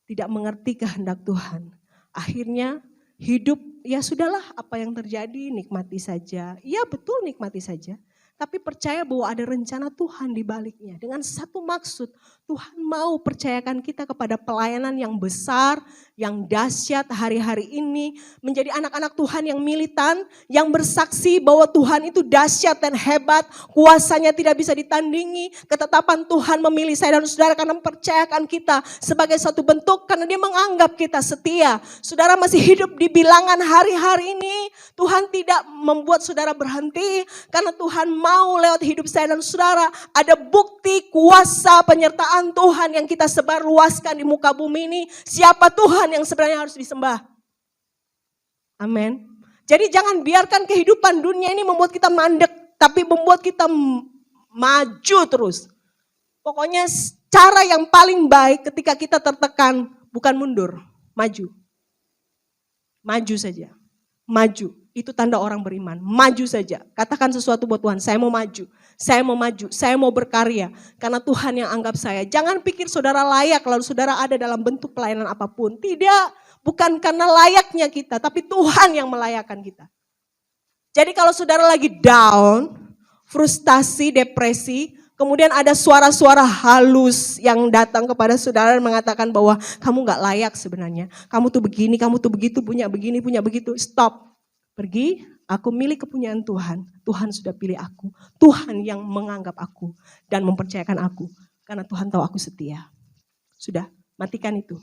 Tidak mengerti kehendak Tuhan. Akhirnya hidup, ya sudahlah apa yang terjadi nikmati saja. Iya betul nikmati saja. Tapi percaya bahwa ada rencana Tuhan di baliknya. Dengan satu maksud, Tuhan mau percayakan kita kepada pelayanan yang besar, yang dahsyat hari-hari ini. Menjadi anak-anak Tuhan yang militan, yang bersaksi bahwa Tuhan itu dahsyat dan hebat. Kuasanya tidak bisa ditandingi. Ketetapan Tuhan memilih saya dan saudara karena mempercayakan kita sebagai satu bentuk. Karena dia menganggap kita setia. Saudara masih hidup di bilangan hari-hari ini. Tuhan tidak membuat saudara berhenti. Karena Tuhan mau lewat hidup saya dan saudara ada bukti kuasa penyertaan Tuhan yang kita sebarluaskan di muka bumi ini. Siapa Tuhan yang sebenarnya harus disembah? Amin. Jadi jangan biarkan kehidupan dunia ini membuat kita mandek, tapi membuat kita maju terus. Pokoknya cara yang paling baik ketika kita tertekan bukan mundur, maju. Maju saja, maju. Itu tanda orang beriman, maju saja. Katakan sesuatu buat Tuhan, saya mau maju, saya mau berkarya. Karena Tuhan yang anggap saya. Jangan pikir saudara layak lalu saudara ada dalam bentuk pelayanan apapun. Tidak, bukan karena layaknya kita, tapi Tuhan yang melayakkan kita. Jadi kalau saudara lagi down, frustasi, depresi, kemudian ada suara-suara halus yang datang kepada saudara dan mengatakan bahwa kamu gak layak sebenarnya. Kamu tuh begini, kamu tuh begitu, punya begini, punya begitu. Stop. Pergi, aku milik kepunyaan Tuhan. Tuhan sudah pilih aku. Tuhan yang menganggap aku dan mempercayakan aku. Karena Tuhan tahu aku setia. Sudah, matikan itu.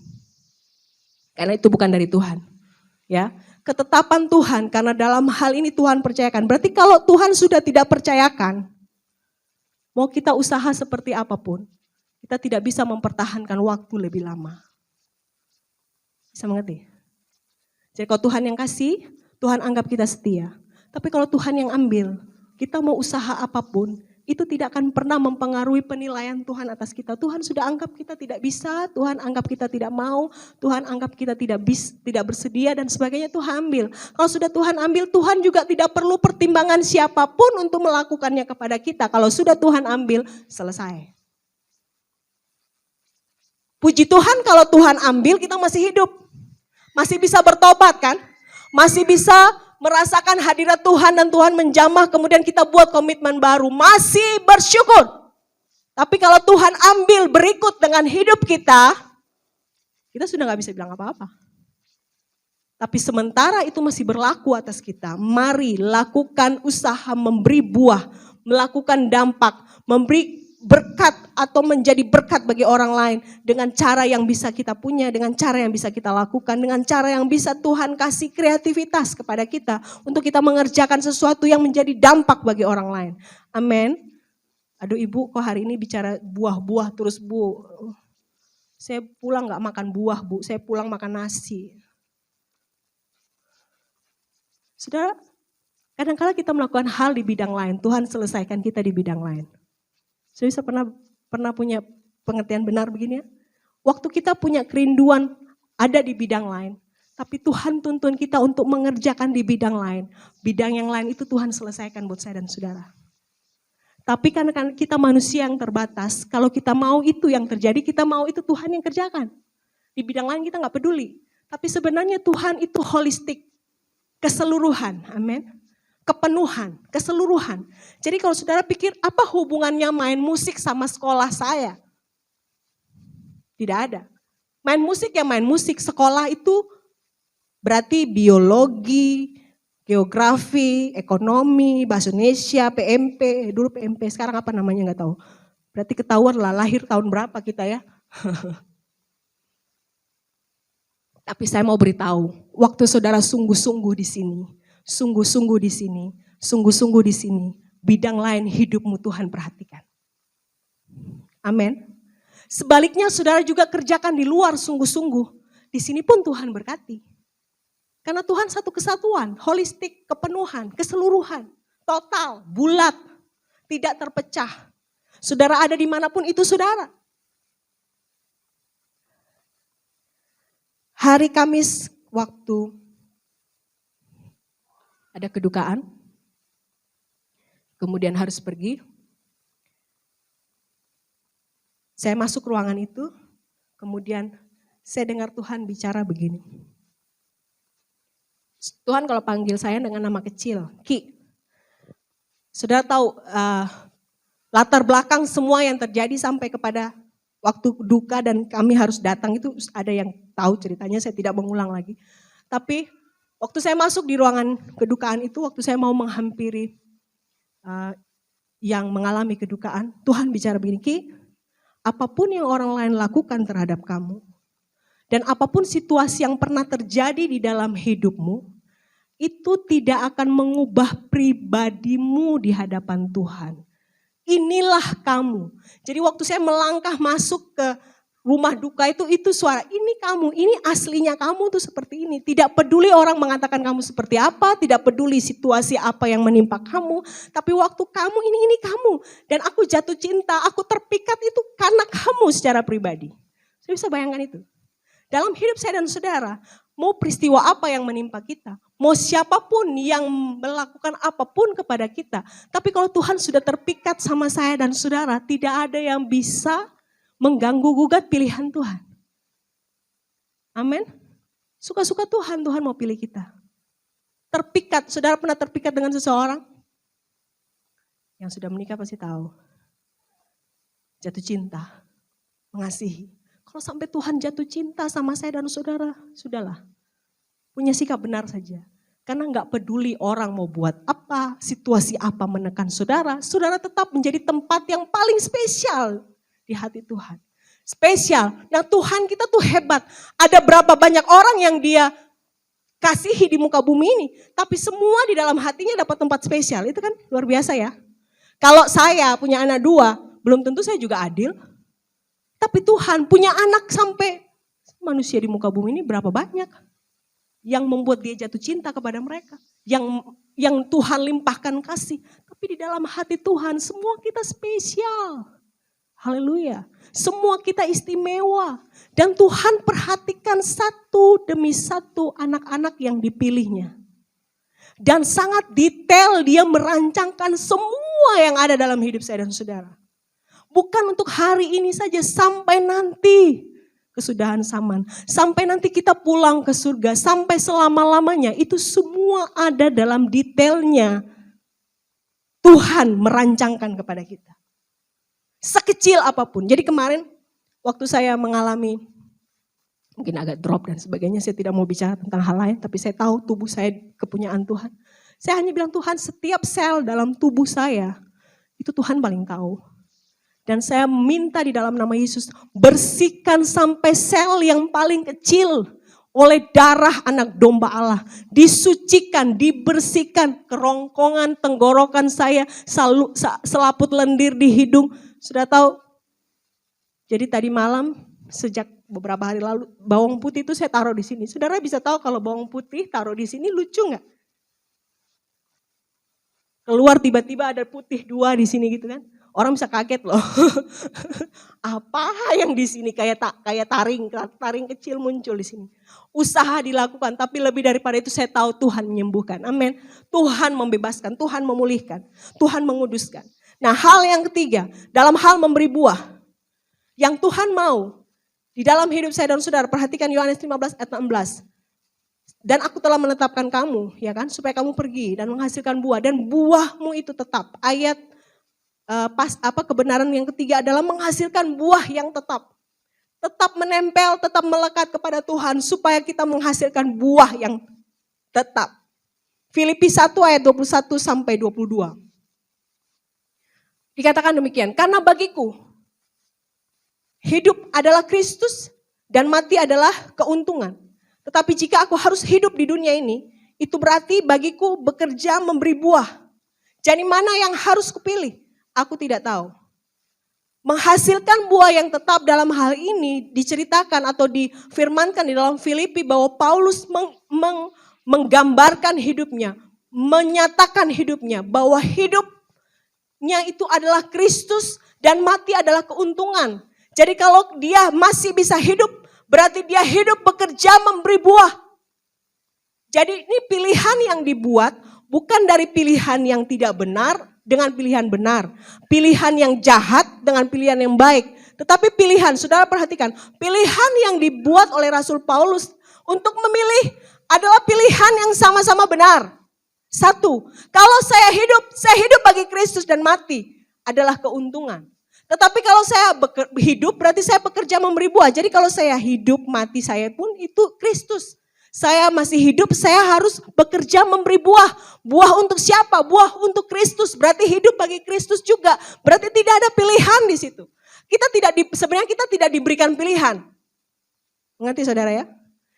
Karena itu bukan dari Tuhan. Ya, ketetapan Tuhan karena dalam hal ini Tuhan percayakan. Berarti kalau Tuhan sudah tidak percayakan, mau kita usaha seperti apapun, kita tidak bisa mempertahankan waktu lebih lama. Bisa mengerti? Jadi kalau Tuhan yang kasih, Tuhan anggap kita setia. Tapi kalau Tuhan yang ambil, kita mau usaha apapun, itu tidak akan pernah mempengaruhi penilaian Tuhan atas kita. Tuhan sudah anggap kita tidak bisa, Tuhan anggap kita tidak mau, Tuhan anggap kita tidak bersedia dan sebagainya, Tuhan ambil. Kalau sudah Tuhan ambil, Tuhan juga tidak perlu pertimbangan siapapun untuk melakukannya kepada kita. Kalau sudah Tuhan ambil, selesai. Puji Tuhan kalau Tuhan ambil, kita masih hidup. Masih bisa bertobat kan? Masih bisa merasakan hadirat Tuhan dan Tuhan menjamah, kemudian kita buat komitmen baru, masih bersyukur. Tapi kalau Tuhan ambil berikut dengan hidup kita sudah gak bisa bilang apa-apa. Tapi sementara itu masih berlaku atas kita, mari lakukan usaha memberi buah, melakukan dampak, memberi berkat atau menjadi berkat bagi orang lain dengan cara yang bisa kita punya, dengan cara yang bisa kita lakukan, dengan cara yang bisa Tuhan kasih kreativitas kepada kita untuk kita mengerjakan sesuatu yang menjadi dampak bagi orang lain. Amin. Aduh ibu kok hari ini bicara buah-buah terus bu. Saya pulang gak makan buah bu, saya pulang makan nasi. Saudara, kadang-kadang kita melakukan hal di bidang lain, Tuhan selesaikan kita di bidang lain. Saya bisa pernah punya pengertian benar begini ya. Waktu kita punya kerinduan ada di bidang lain, tapi Tuhan tuntun kita untuk mengerjakan di bidang lain. Bidang yang lain itu Tuhan selesaikan buat saya dan saudara. Tapi karena kita manusia yang terbatas, kalau kita mau itu yang terjadi, kita mau itu Tuhan yang kerjakan. Di bidang lain kita gak peduli. Tapi sebenarnya Tuhan itu holistik, keseluruhan, amin. Kepenuhan, keseluruhan. Jadi kalau saudara pikir apa hubungannya main musik sama sekolah saya? Tidak ada. Main musik ya main musik, sekolah itu berarti biologi, geografi, ekonomi, bahasa Indonesia, PMP, dulu PMP, sekarang apa namanya gak tahu. Berarti ketahuan lah lahir tahun berapa kita ya. Tapi saya mau beritahu, waktu saudara sungguh-sungguh di sini, sungguh-sungguh di sini, sungguh-sungguh di sini, bidang lain hidupmu Tuhan perhatikan. Amin. Sebaliknya saudara juga kerjakan di luar sungguh-sungguh, di sini pun Tuhan berkati. Karena Tuhan satu kesatuan, holistik, kepenuhan, keseluruhan, total, bulat, tidak terpecah. Saudara ada dimanapun itu saudara. Hari Kamis waktu ada kedukaan, kemudian harus pergi. Saya masuk ruangan itu, kemudian saya dengar Tuhan bicara begini. Tuhan kalau panggil saya dengan nama kecil, Ki. Saudara tahu latar belakang semua yang terjadi sampai kepada waktu duka dan kami harus datang itu ada yang tahu ceritanya, saya tidak mengulang lagi. Tapi waktu saya masuk di ruangan kedukaan itu, waktu saya mau menghampiri yang mengalami kedukaan, Tuhan bicara begini, Ki, apapun yang orang lain lakukan terhadap kamu, dan apapun situasi yang pernah terjadi di dalam hidupmu, itu tidak akan mengubah pribadimu di hadapan Tuhan. Inilah kamu. Jadi waktu saya melangkah masuk ke rumah duka itu suara, ini kamu, ini aslinya kamu tuh seperti ini. Tidak peduli orang mengatakan kamu seperti apa, tidak peduli situasi apa yang menimpa kamu. Tapi waktu kamu ini kamu. Dan aku jatuh cinta, aku terpikat itu karena kamu secara pribadi. Saya bisa bayangkan itu. Dalam hidup saya dan saudara, mau peristiwa apa yang menimpa kita, mau siapapun yang melakukan apapun kepada kita. Tapi kalau Tuhan sudah terpikat sama saya dan saudara, tidak ada yang bisa mengganggu-gugat pilihan Tuhan. Amin. Suka-suka Tuhan mau pilih kita. Terpikat, saudara pernah terpikat dengan seseorang? Yang sudah menikah pasti tahu. Jatuh cinta, mengasihi. Kalau sampai Tuhan jatuh cinta sama saya dan saudara, sudahlah. Punya sikap benar saja. Karena gak peduli orang mau buat apa, situasi apa menekan saudara, saudara tetap menjadi tempat yang paling spesial di hati Tuhan. Spesial. Nah Tuhan kita tuh hebat. Ada berapa banyak orang yang dia kasihi di muka bumi ini. Tapi semua di dalam hatinya dapat tempat spesial. Itu kan luar biasa ya. Kalau saya punya anak 2, belum tentu saya juga adil. Tapi Tuhan punya anak sampai manusia di muka bumi ini berapa banyak. Yang membuat dia jatuh cinta kepada mereka. Yang Tuhan limpahkan kasih. Tapi di dalam hati Tuhan semua kita spesial. Haleluya. Semua kita istimewa. Dan Tuhan perhatikan satu demi satu anak-anak yang dipilihnya. Dan sangat detail dia merancangkan semua yang ada dalam hidup saya dan saudara. Bukan untuk hari ini saja, sampai nanti. kesudahan zaman. Sampai nanti kita pulang ke surga, sampai selama-lamanya itu semua ada dalam detailnya. Tuhan merancangkan kepada kita. Sekecil apapun. Jadi kemarin waktu saya mengalami, mungkin agak drop dan sebagainya, saya tidak mau bicara tentang hal lain, tapi saya tahu tubuh saya kepunyaan Tuhan. Saya hanya bilang, Tuhan, setiap sel dalam tubuh saya, itu Tuhan paling tahu. Dan saya minta di dalam nama Yesus, bersihkan sampai sel yang paling kecil oleh darah anak domba Allah. Disucikan, dibersihkan kerongkongan tenggorokan saya, selaput lendir di hidung. Sudah tahu? Jadi tadi malam, sejak beberapa hari lalu, bawang putih itu saya taruh di sini. Saudara bisa tahu kalau bawang putih taruh di sini lucu nggak? Keluar tiba-tiba ada putih 2 di sini gitu kan. Orang bisa kaget loh. Apa yang di sini kayak taring kecil muncul di sini. Usaha dilakukan, tapi lebih daripada itu saya tahu Tuhan menyembuhkan. Amin. Tuhan membebaskan, Tuhan memulihkan, Tuhan menguduskan. Nah, hal yang ketiga, dalam hal memberi buah, yang Tuhan mau di dalam hidup saya dan saudara, perhatikan Yohanes 15 ayat 16. Dan aku telah menetapkan kamu, ya kan, supaya kamu pergi dan menghasilkan buah, dan buahmu itu tetap. Ayat kebenaran yang ketiga adalah menghasilkan buah yang tetap menempel, tetap melekat kepada Tuhan supaya kita menghasilkan buah yang tetap. Filipi 1 ayat 21 sampai 22. Dikatakan demikian, karena bagiku hidup adalah Kristus dan mati adalah keuntungan. Tetapi jika aku harus hidup di dunia ini, itu berarti bagiku bekerja memberi buah. Jadi mana yang harus kupilih? Aku tidak tahu. Menghasilkan buah yang tetap dalam hal ini diceritakan atau difirmankan di dalam Filipi bahwa Paulus menggambarkan hidupnya, menyatakan hidupnya bahwa hidupnya itu adalah Kristus dan mati adalah keuntungan. Jadi kalau dia masih bisa hidup, berarti dia hidup bekerja memberi buah. Jadi ini pilihan yang dibuat bukan dari pilihan yang tidak benar dengan pilihan benar. Pilihan yang jahat dengan pilihan yang baik. Tetapi pilihan, saudara perhatikan, pilihan yang dibuat oleh Rasul Paulus untuk memilih adalah pilihan yang sama-sama benar. Satu, kalau saya hidup bagi Kristus dan mati adalah keuntungan. Tetapi kalau saya hidup berarti saya bekerja memberi buah. Jadi kalau saya hidup, mati saya pun itu Kristus. Saya masih hidup, saya harus bekerja memberi buah. Buah untuk siapa? Buah untuk Kristus. Berarti hidup bagi Kristus juga. Berarti tidak ada pilihan di situ. Sebenarnya kita tidak diberikan pilihan. Mengerti saudara ya?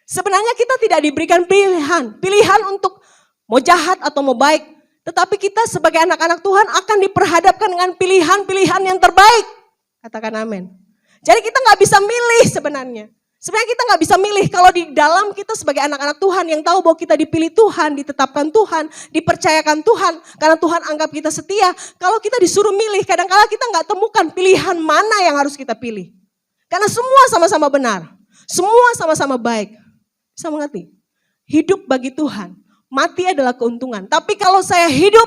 Sebenarnya kita tidak diberikan pilihan. Pilihan untuk mau jahat atau mau baik. Tetapi kita sebagai anak-anak Tuhan akan diperhadapkan dengan pilihan-pilihan yang terbaik. Katakan amin. Jadi kita gak bisa milih sebenarnya. Sebenarnya kita gak bisa milih kalau di dalam kita sebagai anak-anak Tuhan yang tahu bahwa kita dipilih Tuhan, ditetapkan Tuhan, dipercayakan Tuhan. Karena Tuhan anggap kita setia. Kalau kita disuruh milih, kadang-kadang kita gak temukan pilihan mana yang harus kita pilih. Karena semua sama-sama benar. Semua sama-sama baik. Bisa mengerti? Hidup bagi Tuhan. Mati adalah keuntungan. Tapi kalau saya hidup,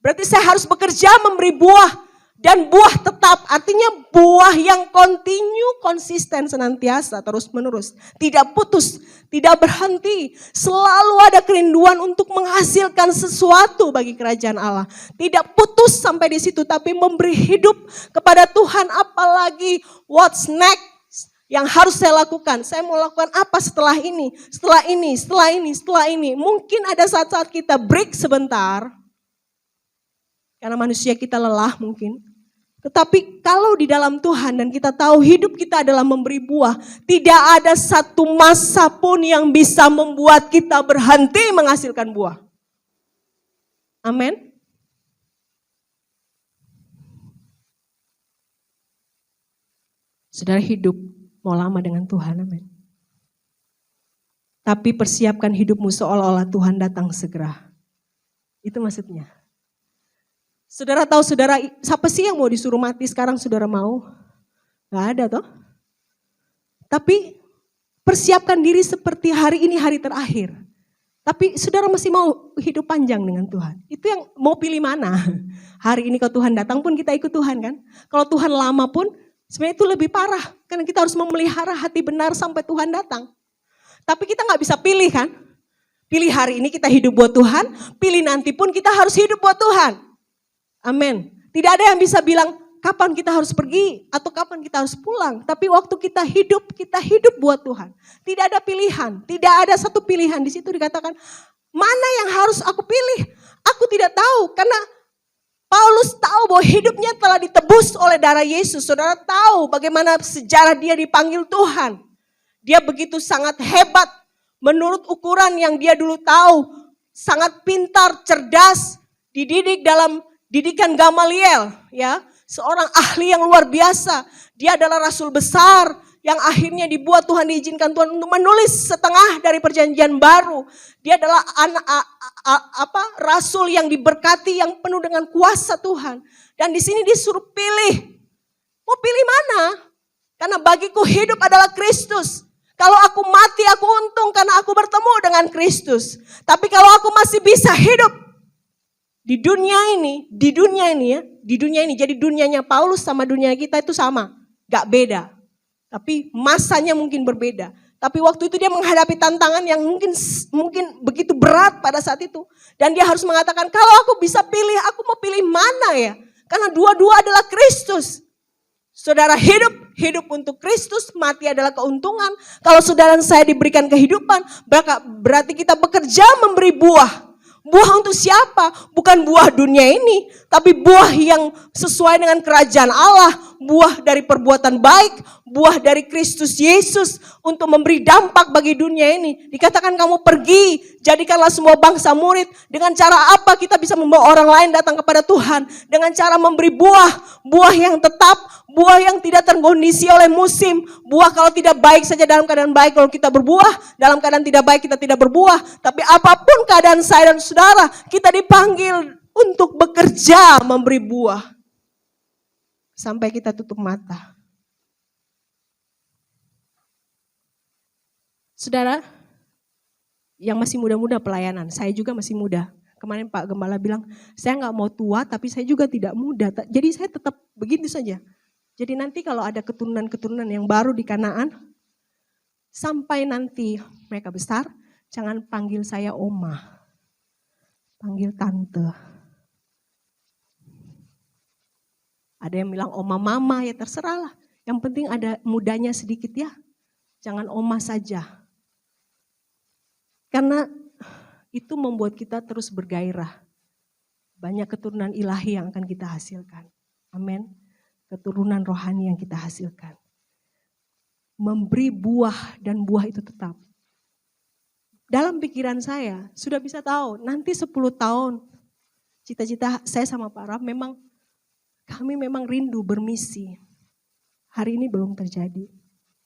berarti saya harus bekerja memberi buah. Dan buah tetap, artinya buah yang continue, konsisten, senantiasa, terus menerus. Tidak putus, tidak berhenti. Selalu ada kerinduan untuk menghasilkan sesuatu bagi kerajaan Allah. Tidak putus sampai di situ, tapi memberi hidup kepada Tuhan. Apalagi what's next yang harus saya lakukan. Saya mau lakukan apa setelah ini, setelah ini, setelah ini, setelah ini. Mungkin ada saat-saat kita break sebentar. Karena manusia kita lelah mungkin. Tetapi kalau di dalam Tuhan dan kita tahu hidup kita adalah memberi buah. Tidak ada satu masa pun yang bisa membuat kita berhenti menghasilkan buah. Amin. Saudara hidup mau lama dengan Tuhan, amin. Tapi persiapkan hidupmu seolah-olah Tuhan datang segera. Itu maksudnya. Saudara tahu siapa sih yang mau disuruh mati sekarang saudara mau? Gak ada toh. Tapi persiapkan diri seperti hari ini hari terakhir. Tapi saudara masih mau hidup panjang dengan Tuhan. Itu yang mau pilih mana? Hari ini kalau Tuhan datang pun kita ikut Tuhan kan. Kalau Tuhan lama pun Sebenarnya itu lebih parah, karena kita harus memelihara hati benar sampai Tuhan datang. Tapi kita gak bisa pilih kan? Pilih hari ini kita hidup buat Tuhan, pilih nanti pun kita harus hidup buat Tuhan. Amin. Tidak ada yang bisa bilang kapan kita harus pergi atau kapan kita harus pulang. Tapi waktu kita hidup buat Tuhan. Tidak ada pilihan, tidak ada satu pilihan. Di situ dikatakan, mana yang harus aku pilih? Aku tidak tahu, karena Paulus tahu bahwa hidupnya telah ditebus oleh darah Yesus. Saudara tahu bagaimana sejarah dia dipanggil Tuhan. Dia begitu sangat hebat menurut ukuran yang dia dulu tahu. Sangat pintar, cerdas, dididik dalam didikan Gamaliel, ya. Seorang ahli yang luar biasa. Dia adalah rasul besar yang akhirnya dibuat Tuhan, diizinkan Tuhan untuk menulis setengah dari perjanjian baru. Dia adalah rasul yang diberkati, yang penuh dengan kuasa Tuhan. Dan di sini disuruh pilih. Mau pilih mana? Karena bagiku hidup adalah Kristus. Kalau aku mati aku untung karena aku bertemu dengan Kristus. Tapi kalau aku masih bisa hidup di dunia ini ya, di dunia ini. Jadi dunianya Paulus sama dunia kita itu sama, gak beda. Tapi masanya mungkin berbeda. Tapi waktu itu dia menghadapi tantangan yang mungkin begitu berat pada saat itu. Dan dia harus mengatakan, kalau aku bisa pilih, aku mau pilih mana ya? Karena dua-dua adalah Kristus. Saudara hidup untuk Kristus, mati adalah keuntungan. Kalau saudara dan saya diberikan kehidupan, berarti kita bekerja memberi buah. Buah untuk siapa? Bukan buah dunia ini, tapi buah yang sesuai dengan kerajaan Allah, buah dari perbuatan baik, buah dari Kristus Yesus untuk memberi dampak bagi dunia ini. Dikatakan kamu pergi, jadikanlah semua bangsa murid. Dengan cara apa kita bisa membawa orang lain datang kepada Tuhan? Dengan cara memberi buah yang tetap, buah yang tidak terkondisi oleh musim. Buah kalau tidak baik saja dalam keadaan baik, kalau kita berbuah, dalam keadaan tidak baik kita tidak berbuah. Tapi apapun keadaan saya dan saudara, kita dipanggil untuk bekerja memberi buah. Sampai kita tutup mata. Saudara, yang masih muda-muda pelayanan, saya juga masih muda. Kemarin Pak Gembala bilang, saya gak mau tua tapi saya juga tidak muda. Jadi saya tetap begitu saja. Jadi nanti kalau ada keturunan-keturunan yang baru di Kanaan, sampai nanti mereka besar, jangan panggil saya oma, panggil tante. Ada yang bilang oma mama, ya terserahlah. Yang penting ada mudanya sedikit ya, jangan oma saja. Karena itu membuat kita terus bergairah. Banyak keturunan ilahi yang akan kita hasilkan. Amin. Keturunan rohani yang kita hasilkan. Memberi buah dan buah itu tetap. Dalam pikiran saya sudah bisa tahu nanti 10 tahun cita-cita saya sama Pak Raf kami memang rindu bermisi. Hari ini belum terjadi.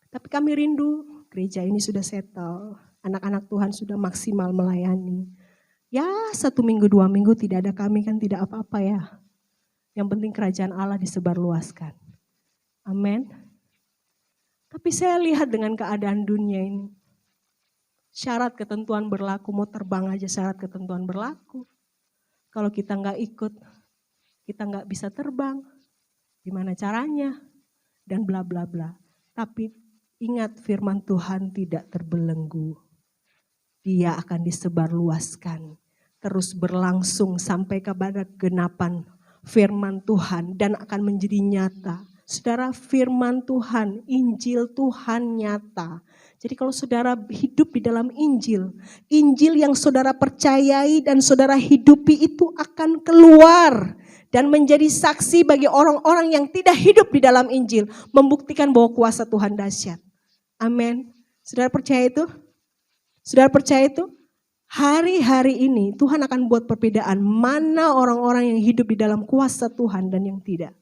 Tapi kami rindu gereja ini sudah settle. Anak-anak Tuhan sudah maksimal melayani. Ya 1 minggu 2 minggu tidak ada kami kan tidak apa-apa ya. Yang penting kerajaan Allah disebarluaskan. Amin. Tapi saya lihat dengan keadaan dunia ini. Syarat ketentuan berlaku, mau terbang aja syarat ketentuan berlaku. Kalau kita nggak ikut, kita nggak bisa terbang. Gimana caranya? Dan bla bla bla. Tapi ingat firman Tuhan tidak terbelenggu. Dia akan disebarluaskan. Terus berlangsung sampai kepada genapan firman Tuhan dan akan menjadi nyata. Saudara, firman Tuhan, Injil Tuhan nyata. Jadi kalau saudara hidup di dalam Injil, Injil yang saudara percayai dan saudara hidupi itu akan keluar dan menjadi saksi bagi orang-orang yang tidak hidup di dalam Injil, membuktikan bahwa kuasa Tuhan dahsyat. Amin. Saudara percaya itu? Saudara percaya itu? Hari-hari ini Tuhan akan buat perbedaan mana orang-orang yang hidup di dalam kuasa Tuhan dan yang tidak.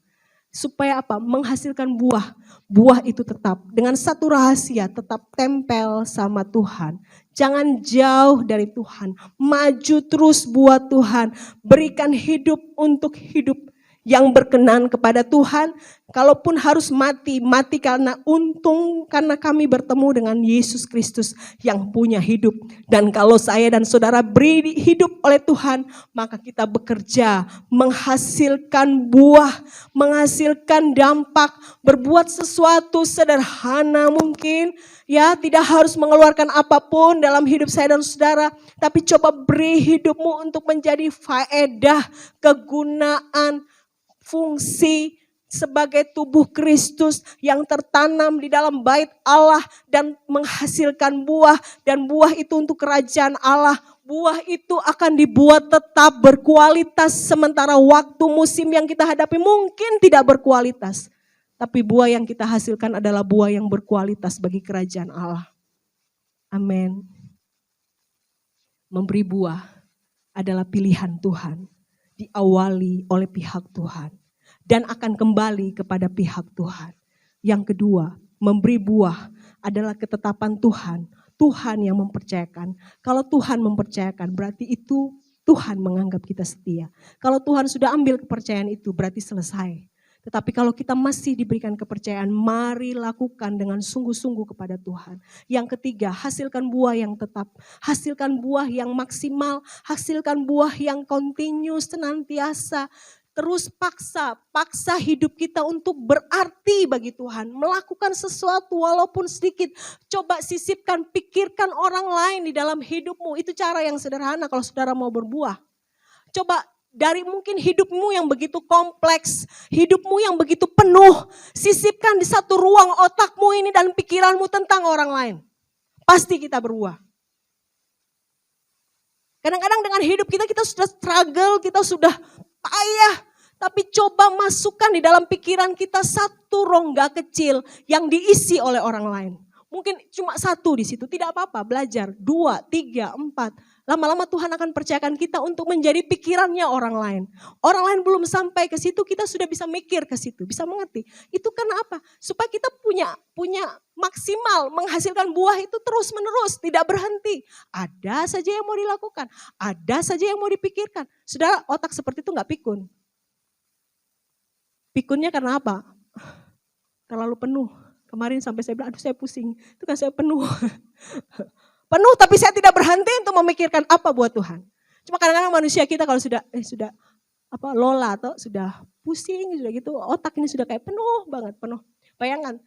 Supaya apa? Menghasilkan buah. Buah itu tetap dengan satu rahasia, tetap tempel sama Tuhan. Jangan jauh dari Tuhan. Maju terus buat Tuhan. Berikan hidup untuk hidup yang berkenan kepada Tuhan. Kalaupun harus mati, mati karena untung, karena kami bertemu dengan Yesus Kristus yang punya hidup. Dan kalau saya dan saudara beri hidup oleh Tuhan, maka kita bekerja, menghasilkan buah, menghasilkan dampak, berbuat sesuatu sederhana mungkin. Ya, tidak harus mengeluarkan apapun dalam hidup saya dan saudara, tapi coba beri hidupmu untuk menjadi faedah, kegunaan, fungsi sebagai tubuh Kristus yang tertanam di dalam bait Allah dan menghasilkan buah, dan buah itu untuk kerajaan Allah. Buah itu akan dibuat tetap berkualitas, sementara waktu musim yang kita hadapi mungkin tidak berkualitas. Tapi buah yang kita hasilkan adalah buah yang berkualitas bagi kerajaan Allah. Amin. Memberi buah adalah pilihan Tuhan. Diawali oleh pihak Tuhan. Dan akan kembali kepada pihak Tuhan. Yang kedua, memberi buah adalah ketetapan Tuhan. Tuhan yang mempercayakan. Kalau Tuhan mempercayakan berarti itu Tuhan menganggap kita setia. Kalau Tuhan sudah ambil kepercayaan itu berarti selesai. Tetapi kalau kita masih diberikan kepercayaan, mari lakukan dengan sungguh-sungguh kepada Tuhan. Yang ketiga, hasilkan buah yang tetap. Hasilkan buah yang maksimal. Hasilkan buah yang continuous, senantiasa. Terus paksa hidup kita untuk berarti bagi Tuhan. Melakukan sesuatu walaupun sedikit. Coba sisipkan, pikirkan orang lain di dalam hidupmu. Itu cara yang sederhana kalau saudara mau berbuah. Coba dari mungkin hidupmu yang begitu kompleks, hidupmu yang begitu penuh, sisipkan di satu ruang otakmu ini dan pikiranmu tentang orang lain. Pasti kita berbuah. Kadang-kadang dengan hidup kita sudah struggle, kita sudah payah. Tapi coba masukkan di dalam pikiran kita satu rongga kecil yang diisi oleh orang lain. Mungkin cuma satu di situ, tidak apa-apa, belajar. 2, 3, 4. Lama-lama Tuhan akan percayakan kita untuk menjadi pikirannya orang lain. Orang lain belum sampai ke situ, kita sudah bisa mikir ke situ, bisa mengerti. Itu karena apa? Supaya kita punya maksimal, menghasilkan buah itu terus menerus, tidak berhenti. Ada saja yang mau dilakukan, ada saja yang mau dipikirkan. Saudara, otak seperti itu gak pikun. Pikunnya karena apa? Terlalu penuh. Kemarin sampai saya bilang, aduh saya pusing, itu kan saya penuh. Penuh tapi saya tidak berhenti untuk memikirkan apa buat Tuhan. Cuma kadang-kadang manusia kita kalau sudah lola atau sudah pusing, sudah gitu, otak ini sudah kayak penuh banget, penuh. Bayangkan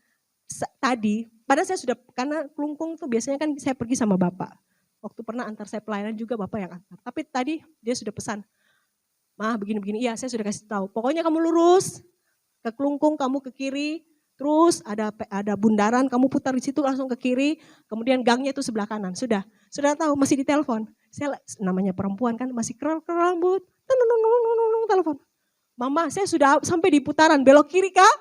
tadi, padahal saya sudah, karena kelungkung tuh biasanya kan saya pergi sama Bapak. Waktu pernah antar saya pelayanan juga Bapak yang antar. Tapi tadi dia sudah pesan, "Ma, begini-begini." Iya, saya sudah kasih tahu. Pokoknya kamu lurus ke kelungkung, kamu ke kiri. Terus ada bundaran, kamu putar di situ langsung ke kiri, kemudian gangnya itu sebelah kanan. Sudah tahu, masih ditelepon. Saya namanya perempuan kan masih kerel rambut, telepon. "Mama, saya sudah sampai di putaran, belok kiri Kak."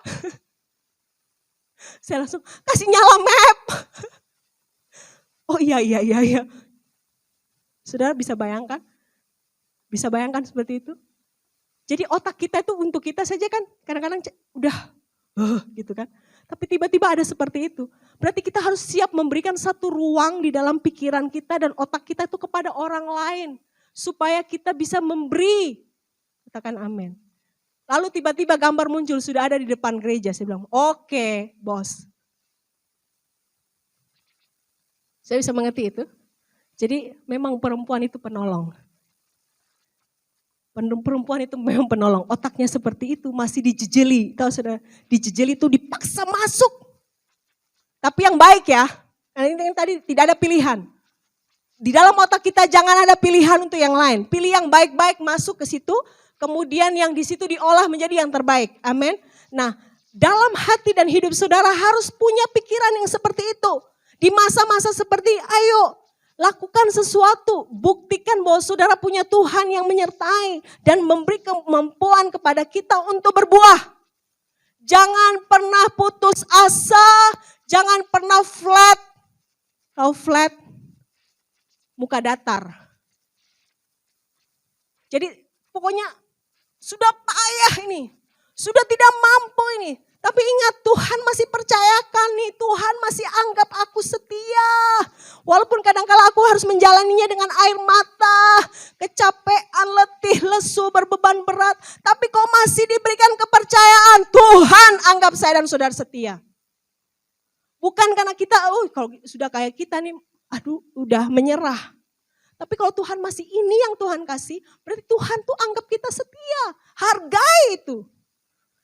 Saya langsung kasih nyala map. Oh iya. Saudara bisa bayangkan? Bisa bayangkan seperti itu? Jadi otak kita itu untuk kita saja kan kadang-kadang udah gitu kan. Tapi tiba-tiba ada seperti itu. Berarti kita harus siap memberikan satu ruang di dalam pikiran kita dan otak kita itu kepada orang lain. Supaya kita bisa memberi. Katakan amin. Lalu tiba-tiba gambar muncul sudah ada di depan gereja. Saya bilang, oke, bos. Saya bisa mengerti itu. Jadi memang perempuan itu penolong. Perempuan itu memang penolong, otaknya seperti itu, masih dijejeli. Tahu saudara, dijejeli itu dipaksa masuk. Tapi yang baik ya, yang tadi tidak ada pilihan. Di dalam otak kita jangan ada pilihan untuk yang lain. Pilih yang baik-baik masuk ke situ, kemudian yang di situ diolah menjadi yang terbaik. Amin. Nah, dalam hati dan hidup saudara harus punya pikiran yang seperti itu. Di masa-masa seperti, ayo lakukan sesuatu, buktikan bahwa saudara punya Tuhan yang menyertai dan memberi kemampuan kepada kita untuk berbuah. Jangan pernah putus asa, jangan pernah flat. Tahu flat? Muka datar. Jadi pokoknya sudah payah ini, sudah tidak mampu ini. Tapi ingat, Tuhan masih percayakan nih, Tuhan masih anggap aku setia. Walaupun kadang-kala aku harus menjalaninya dengan air mata, kecapean, letih, lesu, berbeban berat. Tapi kok masih diberikan kepercayaan, Tuhan anggap saya dan saudara setia. Bukan karena kita, kalau sudah kayak kita nih, udah menyerah. Tapi kalau Tuhan masih ini yang Tuhan kasih, berarti Tuhan tuh anggap kita setia. Hargai itu.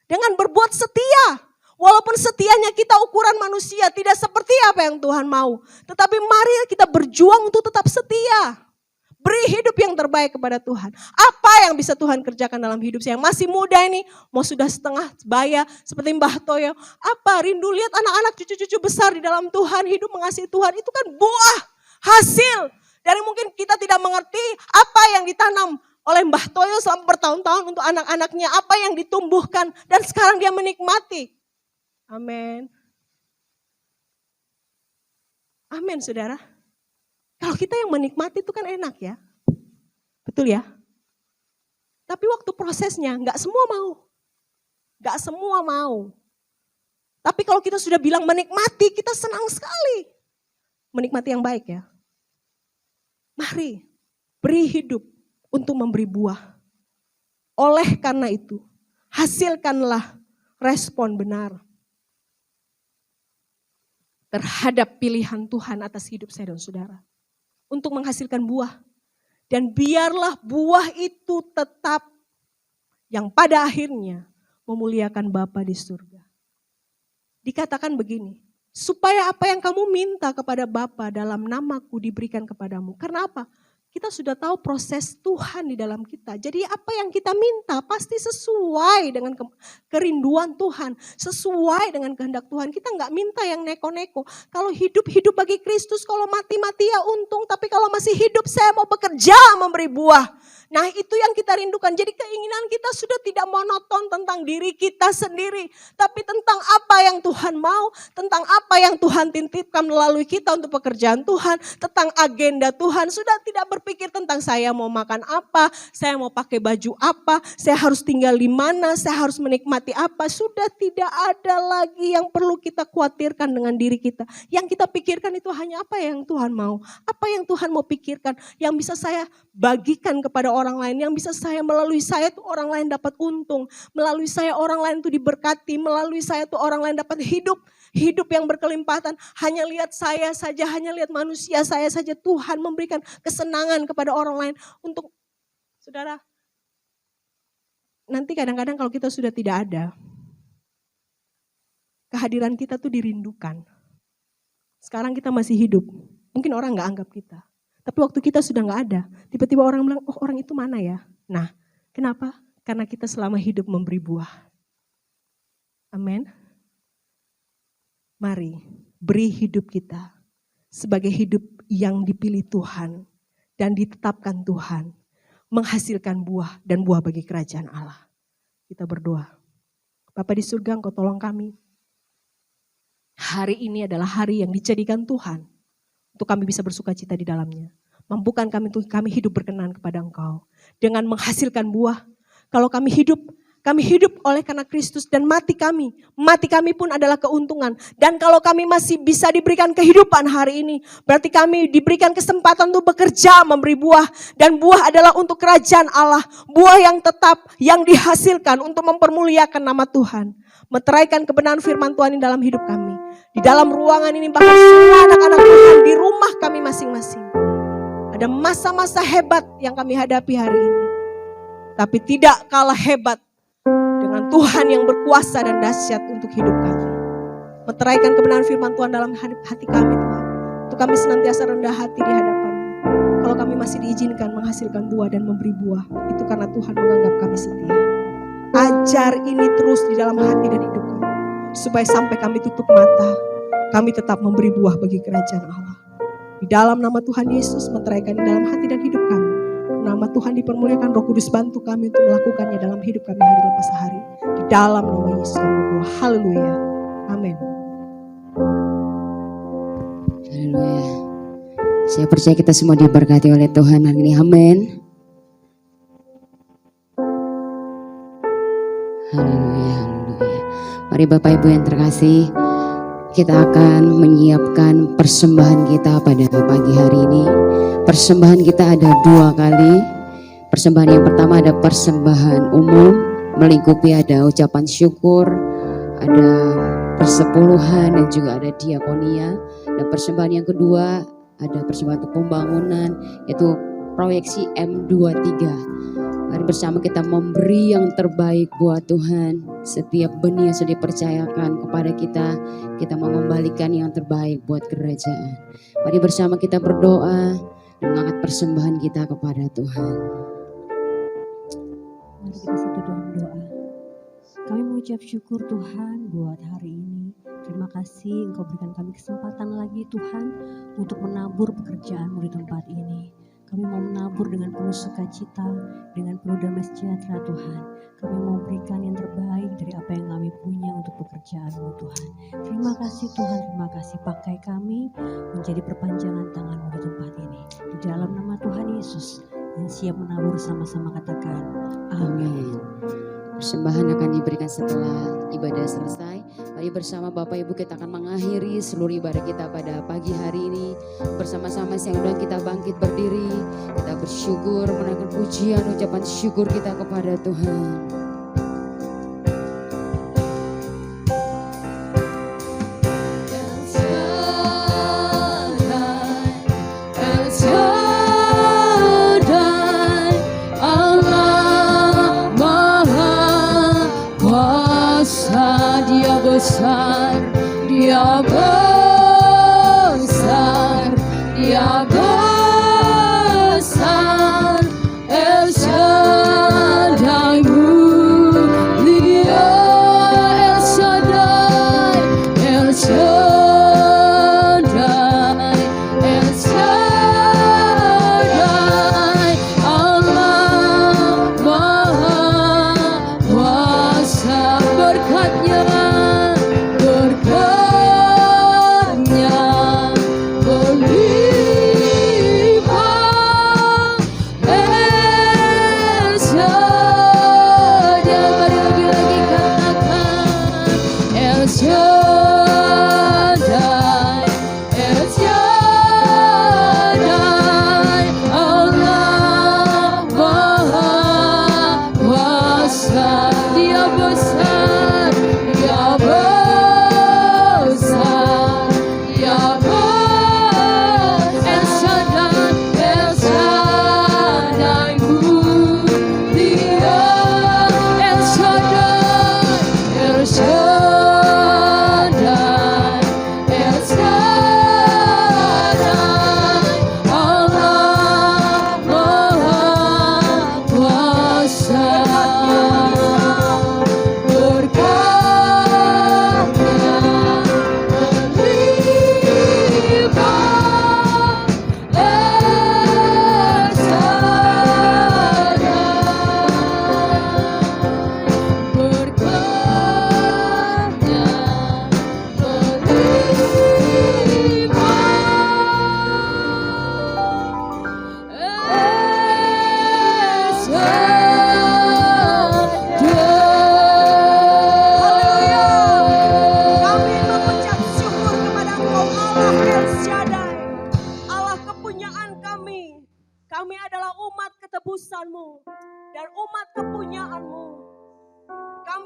Dengan berbuat setia. Walaupun setianya kita ukuran manusia tidak seperti apa yang Tuhan mau. Tetapi mari kita berjuang untuk tetap setia. Beri hidup yang terbaik kepada Tuhan. Apa yang bisa Tuhan kerjakan dalam hidup saya yang masih muda ini. Mau sudah setengah baya seperti Mbah Toyo. Apa rindu lihat anak-anak cucu-cucu besar di dalam Tuhan. Hidup mengasihi Tuhan. Itu kan buah hasil. Dari mungkin kita tidak mengerti apa yang ditanam oleh Mbah Toyo selama bertahun-tahun untuk anak-anaknya. Apa yang ditumbuhkan dan sekarang dia menikmati. Amin. Amin saudara. Kalau kita yang menikmati itu kan enak ya. Betul ya. Tapi waktu prosesnya gak semua mau. Gak semua mau. Tapi kalau kita sudah bilang menikmati, kita senang sekali. Menikmati yang baik ya. Mari beri hidup untuk memberi buah. Oleh karena itu, hasilkanlah respon benar terhadap pilihan Tuhan atas hidup saya dan saudara. Untuk menghasilkan buah. Dan biarlah buah itu tetap yang pada akhirnya memuliakan Bapa di surga. Dikatakan begini, supaya apa yang kamu minta kepada Bapa dalam namaku diberikan kepadamu. Karena apa? Kita sudah tahu proses Tuhan di dalam kita. Jadi apa yang kita minta pasti sesuai dengan kerinduan Tuhan. Sesuai dengan kehendak Tuhan. Kita nggak minta yang neko-neko. Kalau hidup bagi Kristus, kalau mati-mati ya untung. Tapi kalau masih hidup saya mau bekerja memberi buah. Nah itu yang kita rindukan. Jadi keinginan kita sudah tidak monoton tentang diri kita sendiri. Tapi tentang apa yang Tuhan mau. Tentang apa yang Tuhan titipkan melalui kita untuk pekerjaan Tuhan. Tentang agenda Tuhan. Sudah tidak berpikir tentang saya mau makan apa. Saya mau pakai baju apa. Saya harus tinggal di mana. Saya harus menikmati apa. Sudah tidak ada lagi yang perlu kita khawatirkan dengan diri kita. Yang kita pikirkan itu hanya apa yang Tuhan mau. Apa yang Tuhan mau pikirkan. Yang bisa saya bagikan kepada orang lain, yang bisa melalui saya tuh orang lain dapat untung, melalui saya orang lain tuh diberkati, melalui saya tuh orang lain dapat hidup yang berkelimpahan. Hanya lihat saya saja, hanya lihat manusia saya saja, Tuhan memberikan kesenangan kepada orang lain. Untuk saudara, nanti kadang-kadang kalau kita sudah tidak ada, kehadiran kita tuh dirindukan. Sekarang kita masih hidup, mungkin orang gak anggap kita. Tapi waktu kita sudah gak ada, tiba-tiba orang bilang, oh orang itu mana ya? Nah, kenapa? Karena kita selama hidup memberi buah. Amin. Mari beri hidup kita sebagai hidup yang dipilih Tuhan dan ditetapkan Tuhan. Menghasilkan buah dan buah bagi kerajaan Allah. Kita berdoa. Bapa di surga, Engkau tolong kami. Hari ini adalah hari yang dijadikan Tuhan. Untuk kami bisa bersuka cita di dalamnya. Mampukan kami untuk kami hidup berkenan kepada Engkau. Dengan menghasilkan buah. Kalau kami hidup oleh karena Kristus dan mati kami pun adalah keuntungan. Dan kalau kami masih bisa diberikan kehidupan hari ini, berarti kami diberikan kesempatan untuk bekerja memberi buah. Dan buah adalah untuk kerajaan Allah. Buah yang tetap, yang dihasilkan untuk mempermuliakan nama Tuhan. Meteraikan kebenaran firman Tuhan di dalam hidup kami. Di dalam ruangan ini bahkan semua anak-anak Tuhan di rumah kami masing-masing. Ada masa-masa hebat yang kami hadapi hari ini. Tapi tidak kalah hebat dengan Tuhan yang berkuasa dan dahsyat untuk hidup kami. Meteraikan kebenaran firman Tuhan dalam hati kami Tuhan. Untuk kami senantiasa rendah hati di hadapan-Mu. Kalau kami masih diizinkan menghasilkan buah dan memberi buah. Itu karena Tuhan menganggap kami setia. Ajar ini terus di dalam hati dan hidup kami. Supaya sampai kami tutup mata. Kami tetap memberi buah bagi kerajaan Allah. Di dalam nama Tuhan Yesus meteraikan di dalam hati dan hidup kami. Nama Tuhan dipermuliakan, Roh Kudus bantu kami untuk melakukannya dalam hidup kami hari lepas hari. Di dalam nama Yesus kami berdoa. Haleluya. Amin. Haleluya. Saya percaya kita semua diberkati oleh Tuhan hari ini. Amin. Haleluya. Haleluya. Mari Bapak Ibu yang terkasih, kita akan menyiapkan persembahan kita pada pagi hari ini. Persembahan kita ada 2 kali. Persembahan yang pertama ada persembahan umum, melingkupi ada ucapan syukur, ada persepuluhan dan juga ada diakonia. Dan persembahan yang kedua ada persembahan untuk pembangunan, yaitu proyeksi M23. Mari bersama kita memberi yang terbaik buat Tuhan. Setiap benih yang sudah dipercayakan kepada kita mengembalikan yang terbaik buat kerajaan. Mari bersama kita berdoa dan mengangkat persembahan kita kepada Tuhan. Mari kita satu dalam doa. Kami mengucap syukur Tuhan buat hari ini. Terima kasih Engkau berikan kami kesempatan lagi Tuhan untuk menabur pekerjaan-Mu di tempat ini. Kami mau menabur dengan penuh sukacita, dengan penuh damai sejahtera Tuhan. Kami mau berikan yang terbaik dari apa yang kami punya untuk pekerjaan-Mu Tuhan. Terima kasih Tuhan, terima kasih. Pakai kami menjadi perpanjangan tangan-Mu di tempat ini. Di dalam nama Tuhan Yesus yang siap menabur, sama-sama katakan amin. Persembahan akan diberikan setelah ibadah selesai. Mari bersama Bapak Ibu kita akan mengakhiri seluruh ibadah kita pada pagi hari ini. Bersama-sama yang sudah kita bangkit berdiri. Kita bersyukur, menaikkan pujian, ucapan syukur kita kepada Tuhan. Besar, Dia besar, Dia besar, El Shaddai mulia, El Shaddai, El Shaddai, El Shaddai, Allah Maha Kuasa, berkat-Nya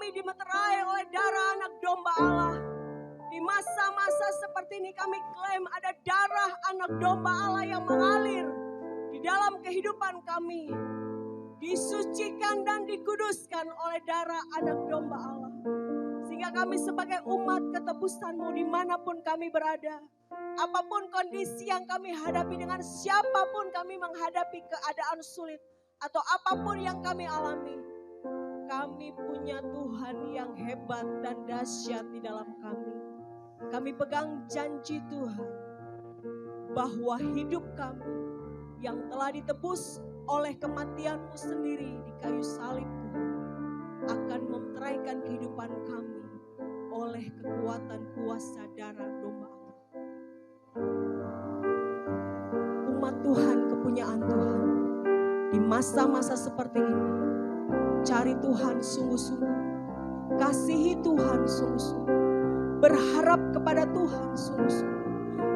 dimeterai oleh darah anak domba Allah. Di masa-masa seperti ini kami klaim ada darah anak domba Allah yang mengalir di dalam kehidupan kami. Disucikan dan dikuduskan oleh darah anak domba Allah. Sehingga kami sebagai umat ketebusan-Mu dimanapun kami berada. Apapun kondisi yang kami hadapi, dengan siapapun kami menghadapi keadaan sulit. Atau apapun yang kami alami. Kami punya Tuhan yang hebat dan dahsyat di dalam kami. Kami pegang janji Tuhan bahwa hidup kami yang telah ditebus oleh kematian-Mu sendiri di kayu salib Tuhan akan memeteraikan kehidupan kami oleh kekuatan kuasa darah domba Allah. Umat Tuhan, kepunyaan Tuhan, di masa-masa seperti ini cari Tuhan sungguh-sungguh. Kasihi Tuhan sungguh-sungguh. Berharap kepada Tuhan sungguh-sungguh.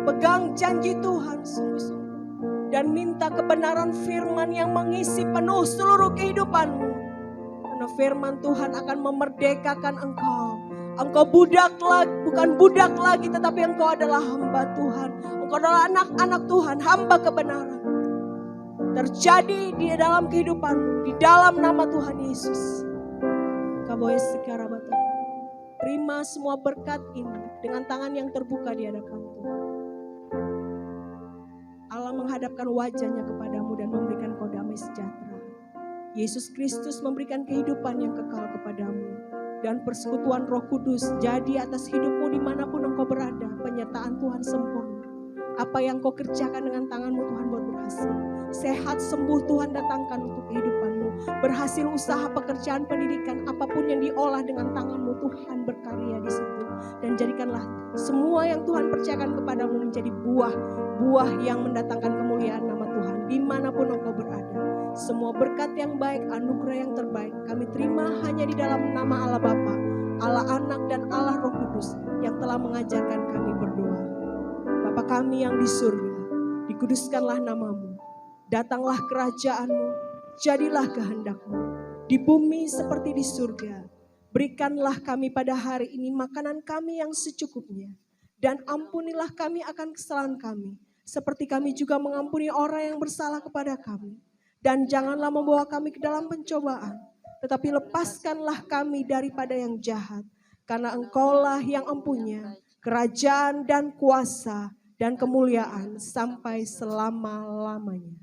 Pegang janji Tuhan sungguh-sungguh. Dan minta kebenaran firman yang mengisi penuh seluruh kehidupanmu. Karena firman Tuhan akan memerdekakan engkau. Engkau budak lagi, bukan budak lagi, tetapi engkau adalah hamba Tuhan. Engkau adalah anak-anak Tuhan, hamba kebenaran. Terjadi di dalam kehidupanmu, di dalam nama Tuhan Yesus. Terima semua berkat ini dengan tangan yang terbuka di hadapan Tuhan. Allah menghadapkan wajahnya kepadamu dan memberikan kau damai sejahtera. Yesus Kristus memberikan kehidupan yang kekal kepadamu. Dan persekutuan Roh Kudus jadi atas hidupmu dimanapun engkau berada. Penyertaan Tuhan sempurna. Apa yang kau kerjakan dengan tanganmu Tuhan buat berhasil. Sehat sembuh Tuhan datangkan untuk kehidupanmu. Berhasil usaha pekerjaan pendidikan. Apapun yang diolah dengan tanganmu Tuhan berkarya di situ. Dan jadikanlah semua yang Tuhan percayakan kepadamu menjadi buah yang mendatangkan kemuliaan nama Tuhan. Dimanapun engkau berada. Semua berkat yang baik, anugerah yang terbaik kami terima hanya di dalam nama Allah Bapa, Allah Anak dan Allah Roh Kudus yang telah mengajarkan kami berdoa. Bapa kami yang di surga, dikuduskanlah namamu, datanglah kerajaanmu, jadilah kehendakmu, di bumi seperti di surga. Berikanlah kami pada hari ini makanan kami yang secukupnya, dan ampunilah kami akan kesalahan kami, seperti kami juga mengampuni orang yang bersalah kepada kami. Dan janganlah membawa kami ke dalam pencobaan, tetapi lepaskanlah kami daripada yang jahat. Karena engkaulah yang empunya kerajaan dan kuasa dan kemuliaan sampai selama-lamanya.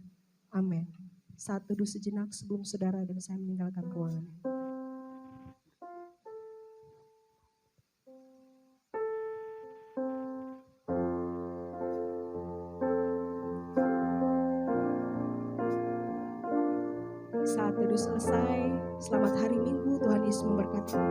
Amin. Saat teduh sejenak sebelum saudara dan saya meninggalkan ruangan. Saat teduh selesai, selamat hari Minggu, Tuhan Yesus memberkati.